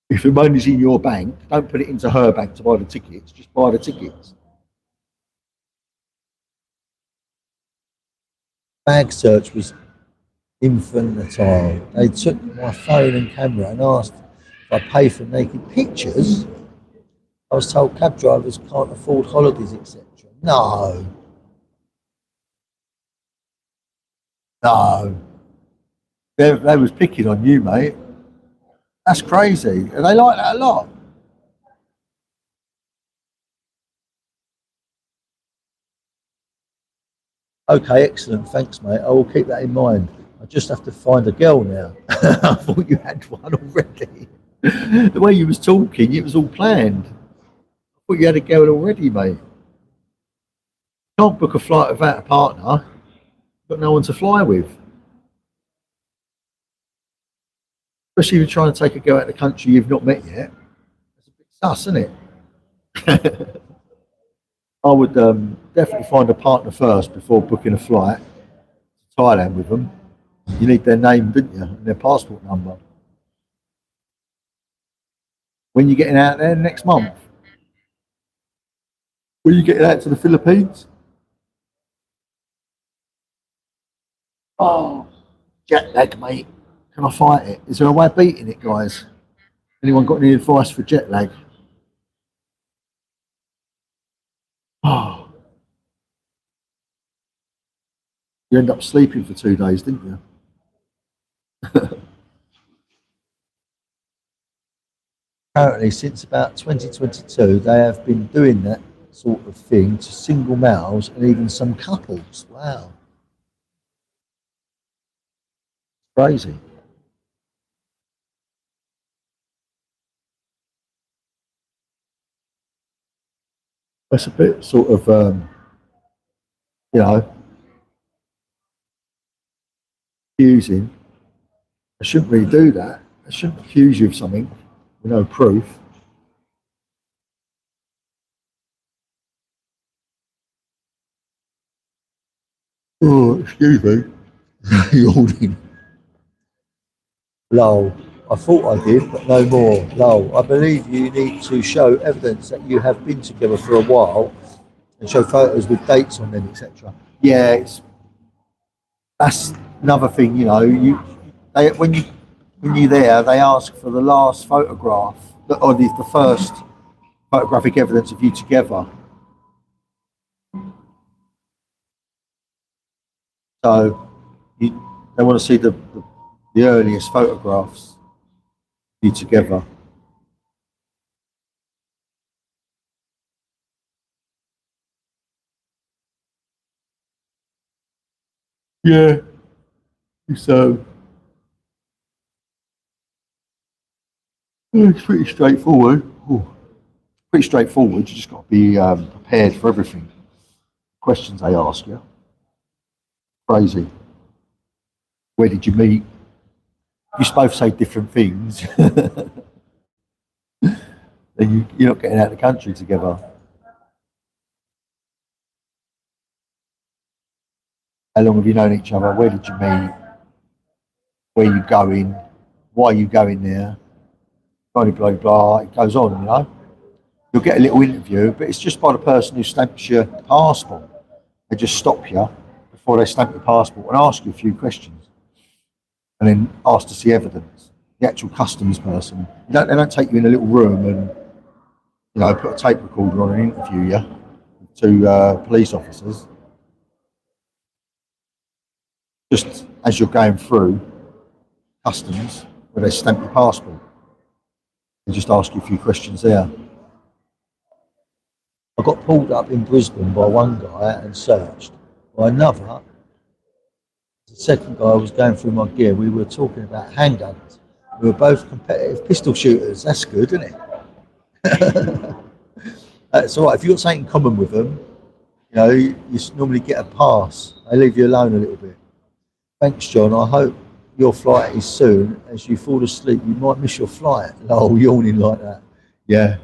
If the money's in your bank, don't put it into her bank to buy the tickets. Just buy the tickets. Bag search was infantile. They took my phone and camera and asked if I pay for naked pictures. I was told cab drivers can't afford holidays, etc. No, no. They was picking on you, mate. That's crazy. And they like that a lot. Okay, excellent. Thanks, mate. I will keep that in mind. I just have to find a girl now. I thought you had one already. The way you was talking, it was all planned. I thought you had a girl already, mate. Can't book a flight without a partner. Got no one to fly with. Especially if you're trying to take a girl out of the country you've not met yet. It's a bit sus, isn't it? I would definitely find a partner first before booking a flight to Thailand with them. You need their name, didn't you, and their passport number. When you getting out there next month? When you getting out to the Philippines? Oh, jet lag, mate. Can I fight it? Is there a way of beating it, guys? Anyone got any advice for jet lag? Oh, you end up sleeping for 2 days, didn't you? Apparently, since about 2022, they have been doing that sort of thing to single males and even some couples. Wow, crazy. That's a bit sort of, you know, accusing. I shouldn't really do that. I shouldn't accuse you of something with no proof. Oh, excuse me. Yawning. Lol. I thought I did, but no more. Lol. I believe you need to show evidence that you have been together for a while and show photos with dates on them, etc. Yeah, that's another thing. You know, they when you're there, they ask for the last photograph or the first photographic evidence of you together. So they want to see the earliest photographs of you together. Yeah. So yeah, it's pretty straightforward. Ooh, pretty straightforward. You just got to be prepared for everything. Questions they ask you. Crazy. Where did you meet? You both say different things. Then you're not getting out of the country together. How long have you known each other? Where did you meet? Where are you going? Why are you going there? Blah, blah, blah. It goes on, you know. You'll get a little interview, but it's just by the person who stamps your passport. They just stop you before they stamp your passport and ask you a few questions, and then ask to see evidence. The actual customs person, they don't take you in a little room and put a tape recorder on and interview you to police officers. Just as you're going through customs, where they stamp your passport, they just ask you a few questions there. I got pulled up in Brisbane by one guy and searched. By another, the second guy was going through my gear. We were talking about handguns. We were both competitive pistol shooters. That's good, isn't it? That's all right. If you've got something in common with them, you normally get a pass. They leave you alone a little bit. Thanks, John. I hope your flight is soon. As you fall asleep, you might miss your flight. Oh, yawning like that. Yeah,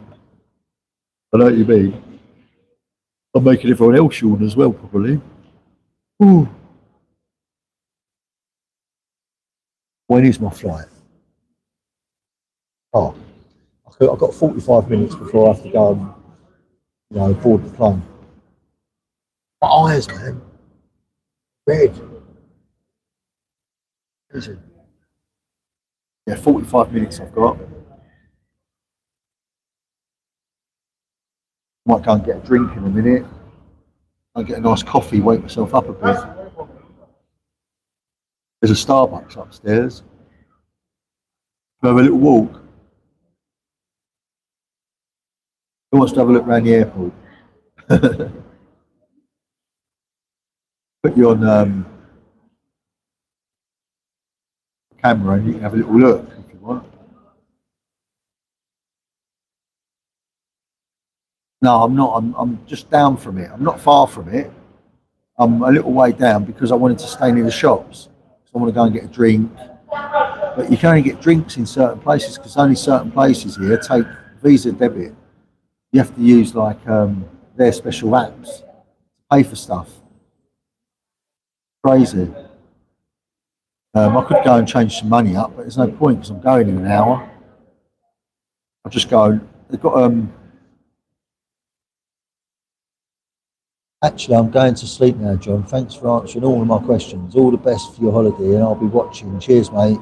I know what you mean. I'm making everyone else yawn as well, probably. Ooh. When is my flight? Oh, I've got 45 minutes before I have to go and, board the plane. My eyes, man. Red. Easy. Yeah, 45 minutes I've got. Might go and get a drink in a minute. I'll get a nice coffee, wake myself up a bit. There's a Starbucks upstairs. Have a little walk. Who wants to have a look around the airport? Put you on camera and you can have a little look if you want. No, I'm not. I'm just down from it. I'm not far from it. I'm a little way down because I wanted to stay near the shops. So I want to go and get a drink, But you can only get drinks in certain places because only certain places here take Visa debit. You have to use like their special apps to pay for stuff. Crazy. I could go and change some money up, but there's no point because I'm going in an hour. I'll just go. They've got Actually, I'm going to sleep now, John. Thanks for answering all of my questions. All the best for your holiday, and I'll be watching. Cheers, mate.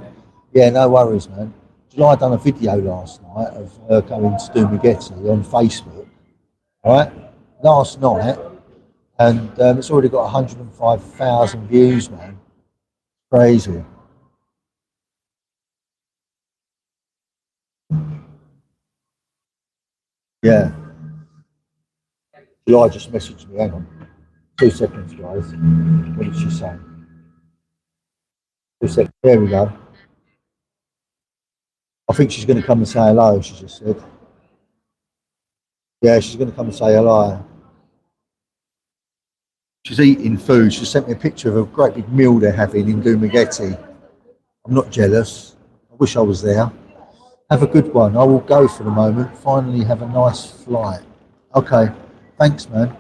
Yeah, no worries, man. July done a video last night of her going to do Spaghetti on Facebook, right? Last night, and it's already got 105,000 views, man. Crazy. Yeah. July just messaged me. Hang on. 2 seconds, guys. What did she say? 2 seconds. There we go. I think she's going to come and say hello, she just said. Yeah, she's going to come and say hello. She's eating food. She sent me a picture of a great big meal they're having in Spaghetti. I'm not jealous. I wish I was there. Have a good one. I will go for the moment. Finally have a nice flight. Okay. Thanks, man.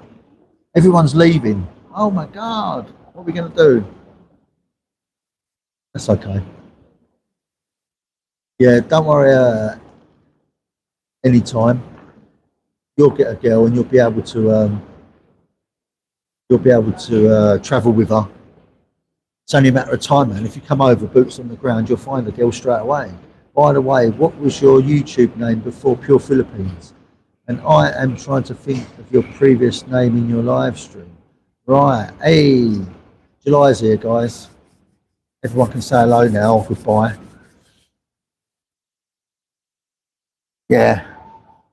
Everyone's leaving. Oh my God. What are we going to do? That's okay. Yeah, don't worry. Anytime. You'll get a girl and you'll be able to travel with her. It's only a matter of time, man. If you come over, boots on the ground, you'll find the girl straight away. By the way, what was your YouTube name before Pure Philippines? And I am trying to think of your previous name in your live stream. Right. Hey, July's here, guys. Everyone can say hello now. Goodbye. Yeah.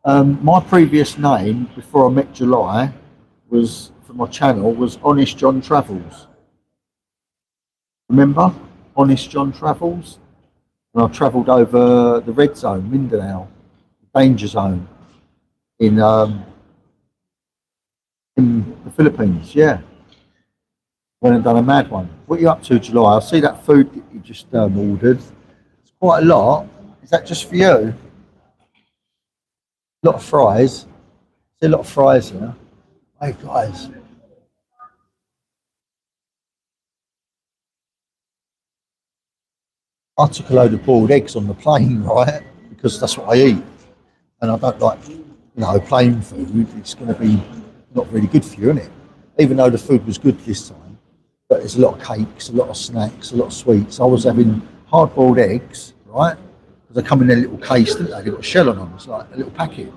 My previous name before I met July was, for my channel, was Honest John Travels. Remember? Honest John Travels? And I travelled over the red zone, Mindanao, danger zone in the Philippines. Yeah. Went and done a mad one. What are you up to, July? I see that food that you just ordered. It's quite a lot. Is that just for you? A lot of fries. See a lot of fries here. Hey guys. I took a load of boiled eggs on the plane, right? Because that's what I eat. And I don't like, plain food. It's going to be not really good for you, isn't it? Even though the food was good this time. But there's a lot of cakes, a lot of snacks, a lot of sweets. I was having hard-boiled eggs, right? Because they come in their little case, don't they? They've got a shell on them. It's like a little packet.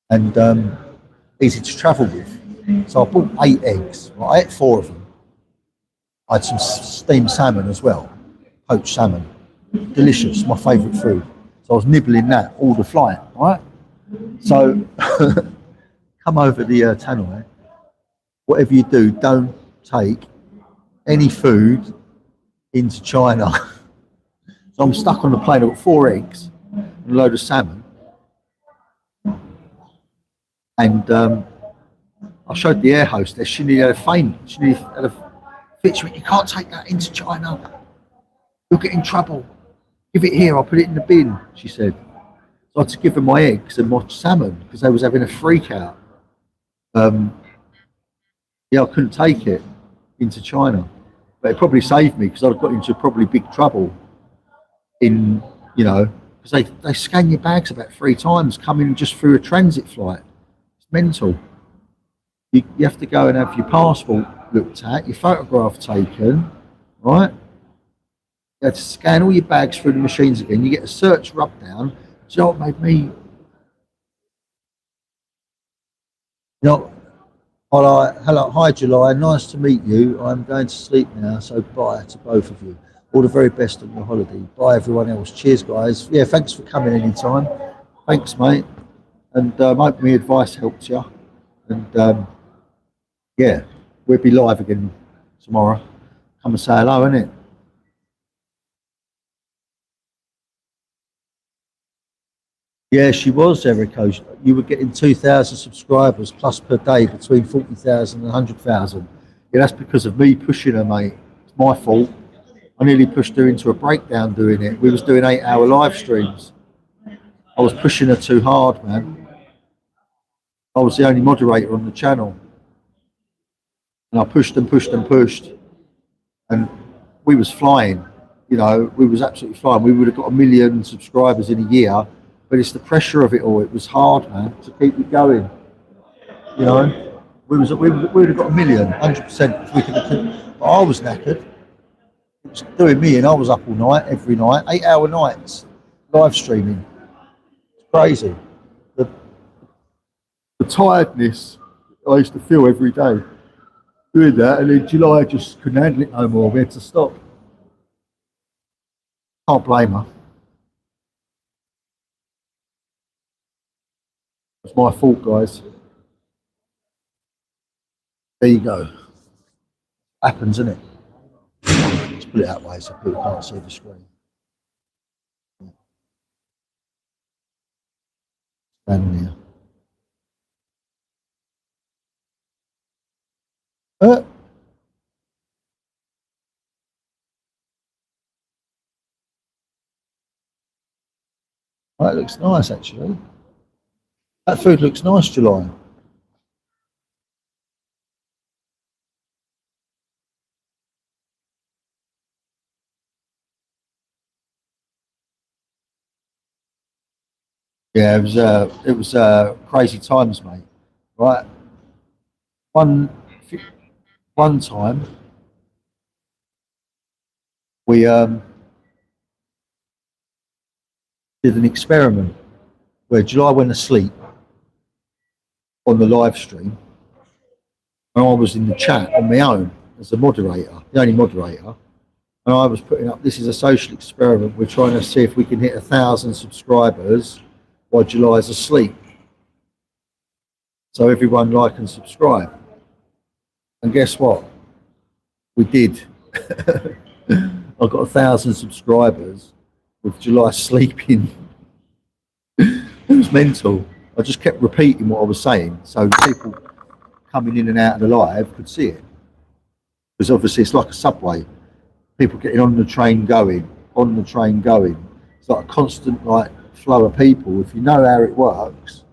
And easy to travel with. So I bought 8 eggs. Right? I ate 4 of them. I had some steamed salmon as well. Poached salmon. Delicious, my favourite food. So I was nibbling that all the flight, right? So come over the Tannoy. Whatever you do, don't take any food into China. So I'm stuck on the plane. I've got 4 eggs and a load of salmon. And I showed the air hostess, she nearly had a faint. She nearly had a fit. She went, "You can't take that into China. You'll get in trouble. Give it here, I'll put it in the bin," she said. So I had to give her my eggs and my salmon because they was having a freak out. Yeah, I couldn't take it into China. But it probably saved me because I'd got into probably big trouble in, because they scan your bags about 3 times coming just through a transit flight. It's mental. You have to go and have your passport looked at, your photograph taken, right? You have to scan all your bags through the machines again. You get a search rub down. Do you know what made me? Hello, hi July, nice to meet you. I'm going to sleep now, so bye to both of you. All the very best on your holiday. Bye everyone else. Cheers guys. Yeah, thanks for coming anytime. Thanks mate. And hope my advice helps you. And yeah, we'll be live again tomorrow. Come and say hello, innit? Yeah, she was, Erico. You were getting 2,000 subscribers plus per day between 40,000 and 100,000. Yeah, that's because of me pushing her, mate. It's my fault. I nearly pushed her into a breakdown doing it. We was doing 8-hour live streams. I was pushing her too hard, man. I was the only moderator on the channel. And I pushed and pushed and pushed. And we was flying. You know, we was absolutely flying. We would have got 1 million subscribers in a year. But it's the pressure of it all. It was hard, man, to keep it going. You know, we would have got 1 million, 100%. If we could have, but I was knackered. It was doing me, and I was up all night, every night, 8-hour nights, live streaming. It's crazy. The tiredness I used to feel every day doing that, and in July I just couldn't handle it no more. We had to stop. Can't blame her. It's my fault, guys. There you go. Happens, isn't it? Let's put it that way so people can't see the screen. Standing here. That looks nice, actually. That food looks nice, July. Yeah, it was crazy times, mate. Right, one one time we did an experiment where July went asleep on the live stream, and I was in the chat on my own as the moderator, the only moderator, and I was putting up. This is a social experiment. We're trying to see if we can hit 1,000 subscribers while July's asleep. So everyone like and subscribe. And guess what? We did. I got 1,000 subscribers with July sleeping. It was mental. I just kept repeating what I was saying, so people coming in and out of the live could see it. Because obviously it's like a subway. People getting on the train going, on the train going. It's like a constant like flow of people. If you know how it works,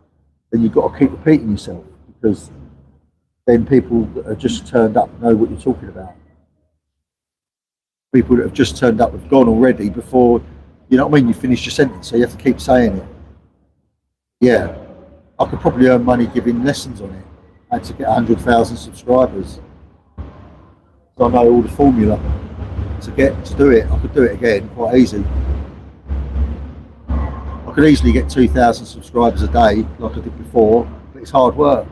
then you've got to keep repeating yourself, because then people that have just turned up know what you're talking about. People that have just turned up have gone already before, you know what I mean, you finish your sentence, so you have to keep saying it. Yeah, I could probably earn money giving lessons on it. I had to get 100,000 subscribers. So I know all the formula to do it. I could do it again quite easy. I could easily get 2,000 subscribers a day like I did before, but it's hard work.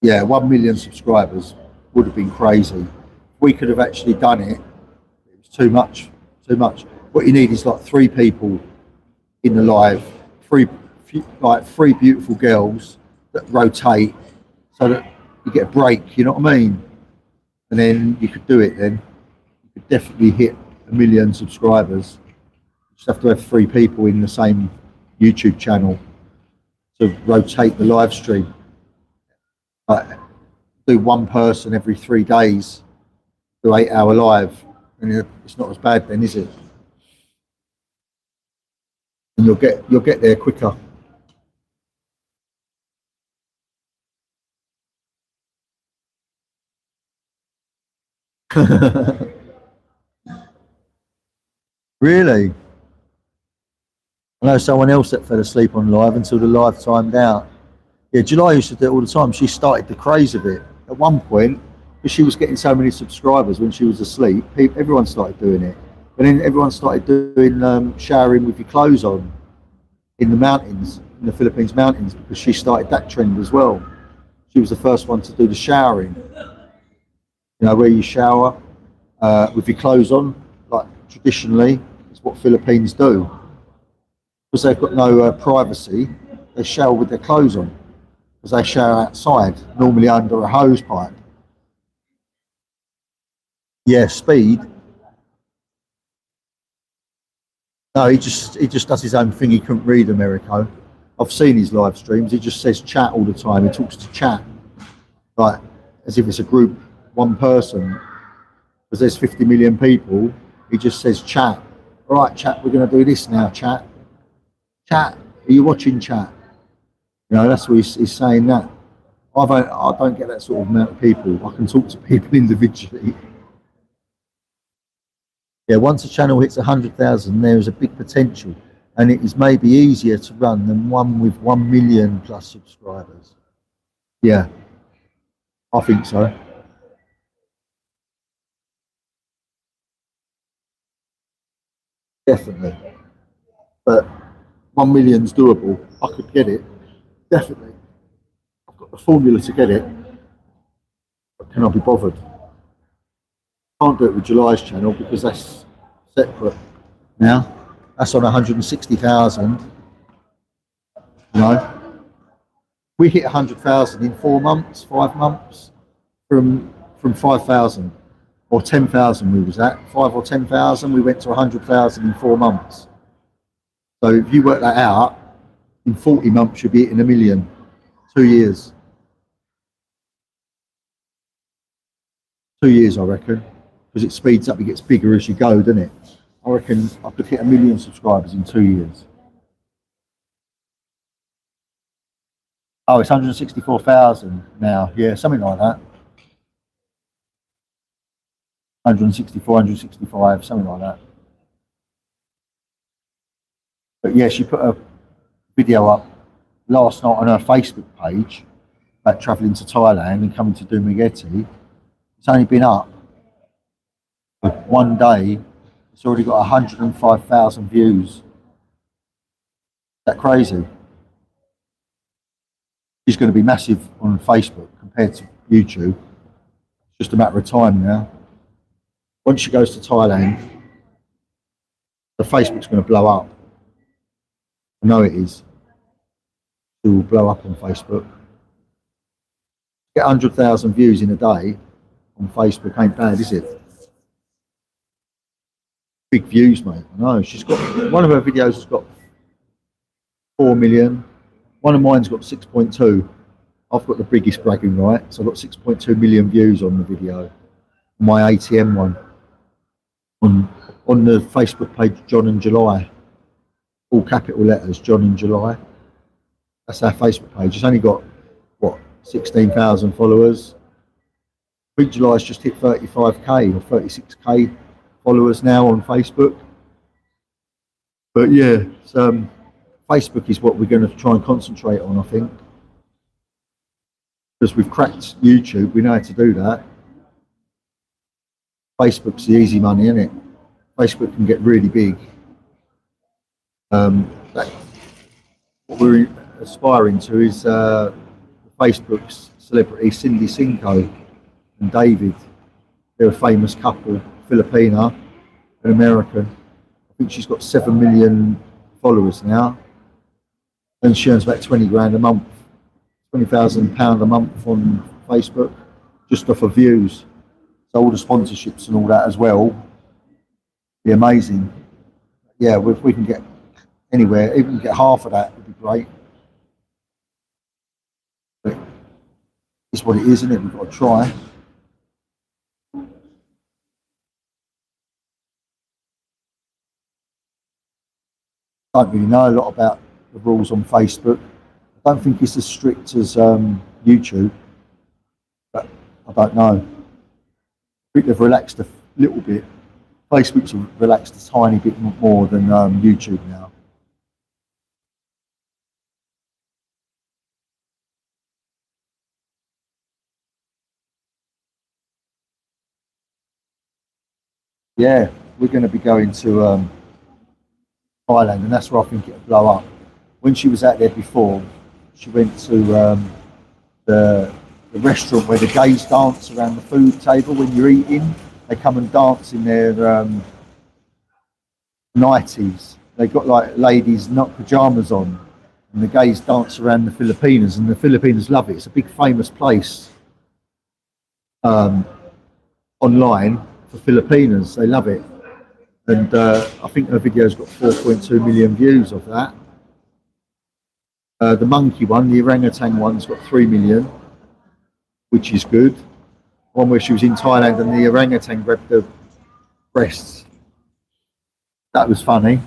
Yeah, 1 million subscribers would have been crazy. We could have actually done it. It was too much, too much. What you need is like 3 people in the live, three beautiful girls that rotate so that you get a break, you know what I mean? And then you could do it then. You could definitely hit 1 million subscribers. You just have to have 3 people in the same YouTube channel to rotate the live stream. Do one person every 3 days, do 8-hour live, and it's not as bad then, is it? And you'll get there quicker. Really? I know someone else that fell asleep on live until the live timed out. Yeah, July used to do it all the time. She started the craze of it. At one point, because she was getting so many subscribers when she was asleep, everyone started doing it. But then everyone started doing showering with your clothes on in the mountains, in the Philippines mountains, because she started that trend as well. She was the first one to do the showering. You know, where you shower with your clothes on, like traditionally, it's what Philippines do. Because they've got no privacy, they shower with their clothes on. Because they shower outside, normally under a hose pipe. Yeah, Speed. No, he just does his own thing. He couldn't read Americo. I've seen his live streams. He just says chat all the time. He talks to chat like as if it's a group, one person. Because there's 50 million people. He just says chat. All right, chat. We're going to do this now. Chat. Chat. Are you watching chat? You know, that's what he's saying. That I don't get that sort of amount of people. I can talk to people individually. Yeah, once a channel hits 100,000, there is a big potential, and it is maybe easier to run than one with 1 million plus subscribers. Yeah, I think so. Definitely. But 1 million's doable. I could get it. Definitely. I've got the formula to get it. But can I be bothered? Can't do it with July's channel because that's separate now. That's on 160,000. You know, we hit 100,000 in 4 months, 5 months from 5,000 or 10,000. We was at 5 or 10,000. We went to 100,000 in 4 months. So if you work that out, in 40 months you'll be hitting 1 million. 2 years. 2 years, I reckon, because it speeds up. It gets bigger as you go, doesn't it? I reckon I could hit 1 million subscribers in 2 years. Oh, it's 164,000 now. Yeah, something like that. 164, 165, something like that. But yeah, she put a video up last night on her Facebook page about travelling to Thailand and coming to do Mugeti. It's only been up for 1 day. It's already got 105,000 views. Is that crazy? She's going to be massive on Facebook compared to YouTube. It's just a matter of time now. Once she goes to Thailand, the Facebook's going to blow up. I know it is. It will blow up on Facebook. Get 100,000 views in a day on Facebook ain't bad, is it? Big views, mate. I know. She's got one of her videos has got 4 million. One of mine's got 6.2. I've got the biggest bragging rights. I've got 6.2 million views on the video. My ATM one. On the Facebook page, John and July. All capital letters, John and July. That's our Facebook page. It's only got, what, 16,000 followers. I think July's just hit 35k or 36k followers now on Facebook. But yeah, Facebook is what we're going to try and concentrate on, I think. Because we've cracked YouTube, we know how to do that. Facebook's the easy money, isn't it? Facebook can get really big. What we're aspiring to is Facebook's celebrity Cindy Cinco and David. They're a famous couple, Filipina, an American. I think she's got 7 million followers now, and she earns about 20 grand a month, £20,000 a month on Facebook, just off of views. So all the sponsorships and all that as well, be amazing. Yeah, if we can get anywhere, even get half of that, would be great. But it's what it is, isn't it? We've got to try. I don't really know a lot about the rules on Facebook. I don't think it's as strict as YouTube, but I don't know. I think they've relaxed a little bit. Facebook's relaxed a tiny bit more than YouTube now. Yeah, we're going to be going to Thailand, and that's where I think it'll blow up. When she was out there before, she went to the restaurant where the gays dance around the food table when you're eating. They come and dance in their nighties. They got like ladies not pajamas on, and the gays dance around the Filipinas, and the Filipinas love it. It's a big famous place online for Filipinas. They love it. And I think her video's got 4.2 million views of that. The monkey one, the orangutan one's got 3 million, which is good. One where she was in Thailand and the orangutan grabbed the breasts. That was funny.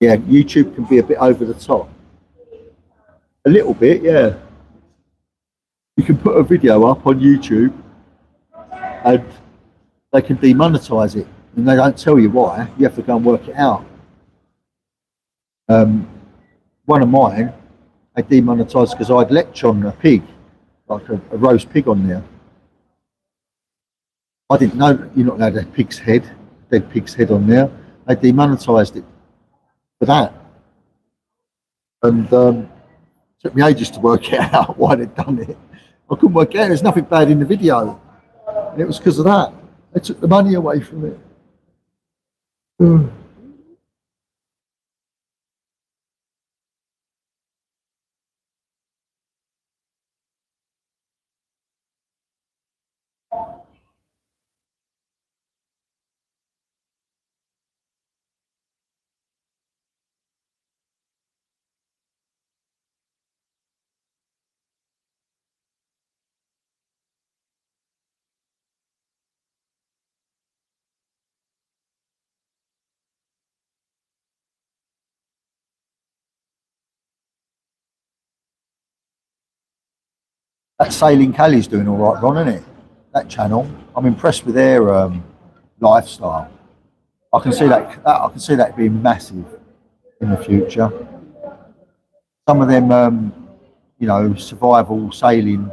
Yeah, YouTube can be a bit over the top. A little bit, yeah. You can put a video up on YouTube and they can demonetize it. And they don't tell you why. You have to go and work it out. One of mine, they demonetised because I'd lectured on a pig, like a roast pig on there. I didn't know you're not allowed to have pig's head, dead pig's head on there. They demonetised it for that. And took me ages to work it out why they'd done it. I couldn't work it out. There's nothing bad in the video. And it was because of that. They took the money away from it. That Sailing Callie's doing all right, Ron, isn't it? That channel. I'm impressed with their lifestyle. I can see that. I can see that being massive in the future. Some of them, survival sailing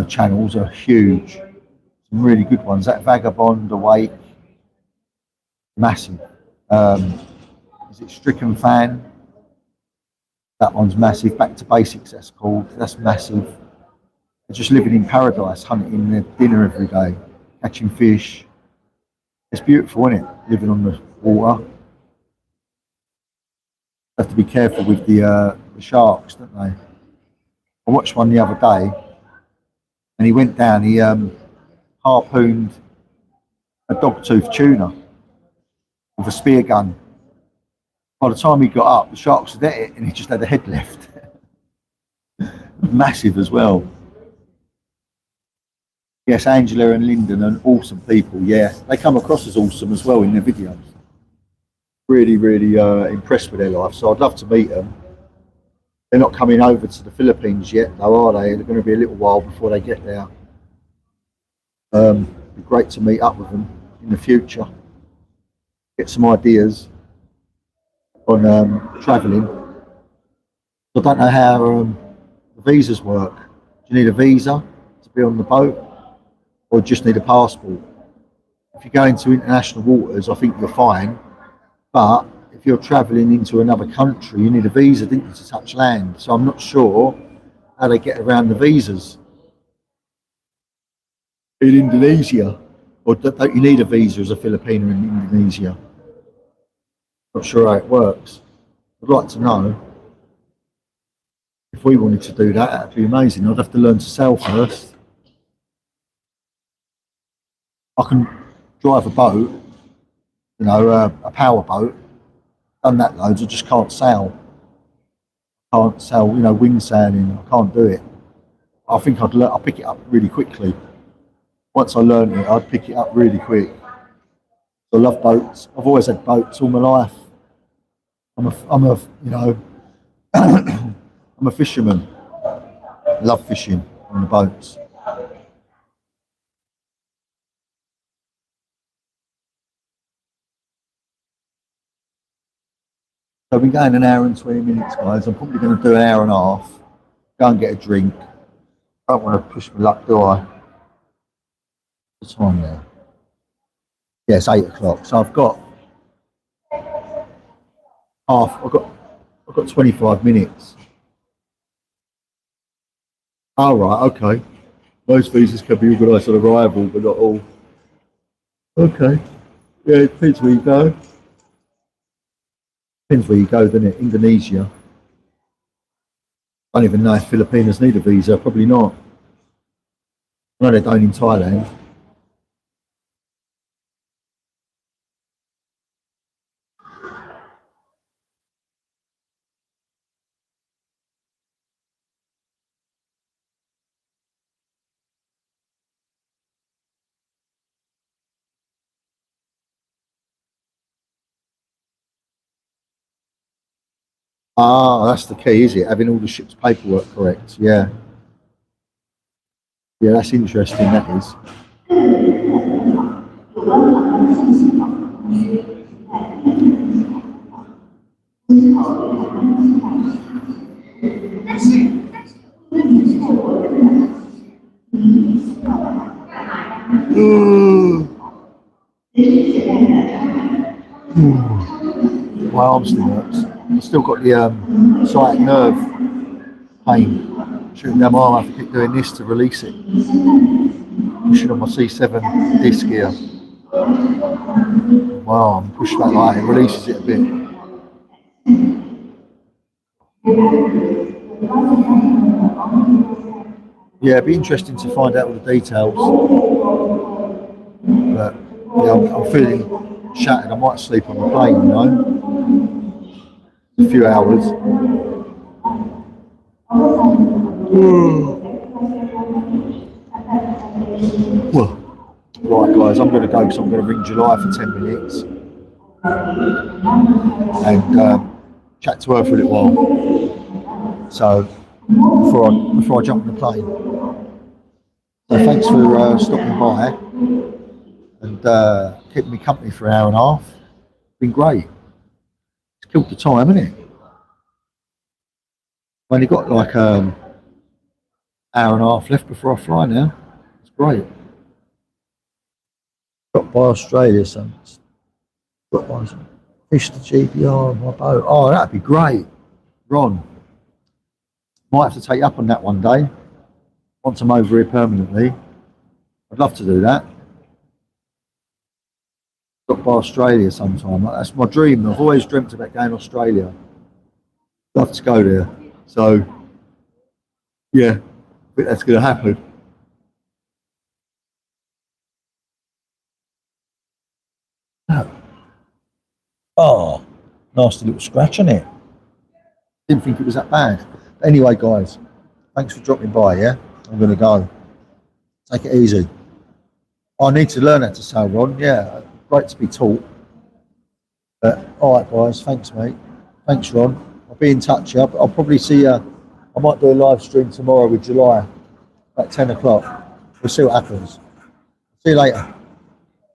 channels are huge. Some really good ones. That Vagabond Awake, massive. Is it Stricken Fan? That one's massive. Back to Basics, that's called. That's massive. They're just living in paradise, hunting their dinner every day, catching fish. It's beautiful, isn't it? Living on the water. Have to be careful with the sharks, don't they? I watched one the other day, and he went down. He harpooned a dogtooth tuna with a spear gun. By the time he got up, the sharks had at it, and he just had the head left. Massive as well. Yes, Angela and Lyndon are awesome people. Yeah, they come across as awesome as well in their videos. Really, really impressed with their life. So I'd love to meet them. They're not coming over to the Philippines yet, though, are they? They're going to be a little while before they get there. It'd be great to meet up with them in the future. Get some ideas on travelling. I don't know how the visas work. Do you need a visa to be on the boat, or just need a passport? If you go into international waters, I think you're fine. But if you're travelling into another country, you need a visa, didn't you, to touch land? So I'm not sure how they get around the visas in Indonesia. Or don't you need a visa as a Filipino in Indonesia? Not sure how it works. I'd like to know. If we wanted to do that, that'd be amazing. I'd have to learn to sail first. I can drive a boat, a power boat. Done that loads. I just can't sail. Can't sail, wind sailing. I can't do it. I think I'll pick it up really quickly. Once I learn it, I'd pick it up really quick. I love boats. I've always had boats all my life. I'm a fisherman. I love fishing on the boats. So I've been going an hour and 20 minutes, guys. I'm probably going to do an hour and a half. Go and get a drink. I don't want to push my luck, do I? What's the time now? Yeah, it's 8 o'clock. So I've got I've got 25 minutes. Oh, right, okay. Most visas can be organised on arrival, but not all. Okay. Yeah, it depends where you go. Depends where you go, doesn't it? Indonesia. I don't even know if Filipinos need a visa. Probably not. I know they don't in Thailand. Ah, that's the key, is it? Having all the ship's paperwork correct. Yeah. Yeah, that's interesting, that is. My arm still hurts. I've still got the sciatic nerve pain shooting down my arm. I have to keep doing this to release it. Pushing on my C7 disc here. My arm, push that like it releases it a bit. Yeah, it'd be interesting to find out all the details. But yeah, I'm feeling shattered. I might sleep on the plane, you know, a few hours. Well, right, guys, I'm going to go because I'm going to ring July for 10 minutes and chat to her for a little while. So before I jump on the plane. So thanks for stopping by and keeping me company for an hour and a half. Been great. It's killed the time, hasn't it? I've only got like hour and a half left before I fly now. It's great. Got by Australia, so got by fish the GPR on my boat. Oh, that'd be great. Ron, might have to take you up on that one day. Once I'm over here permanently, I'd love to do that. Got by Australia sometime. That's my dream. I've always dreamt about going to Australia. Love to go there. So, yeah, I think that's going to happen. Oh, nasty little scratch on it. Didn't think it was that bad. Anyway, guys, thanks for dropping by, yeah? I'm going to go. Take it easy. I need to learn how to sail, Ron. Yeah, great to be taught. But, all right, guys, thanks, mate. Thanks, Ron. I'll be in touch. I'll probably see you. I might do a live stream tomorrow with July at 10 o'clock. We'll see what happens. See you later.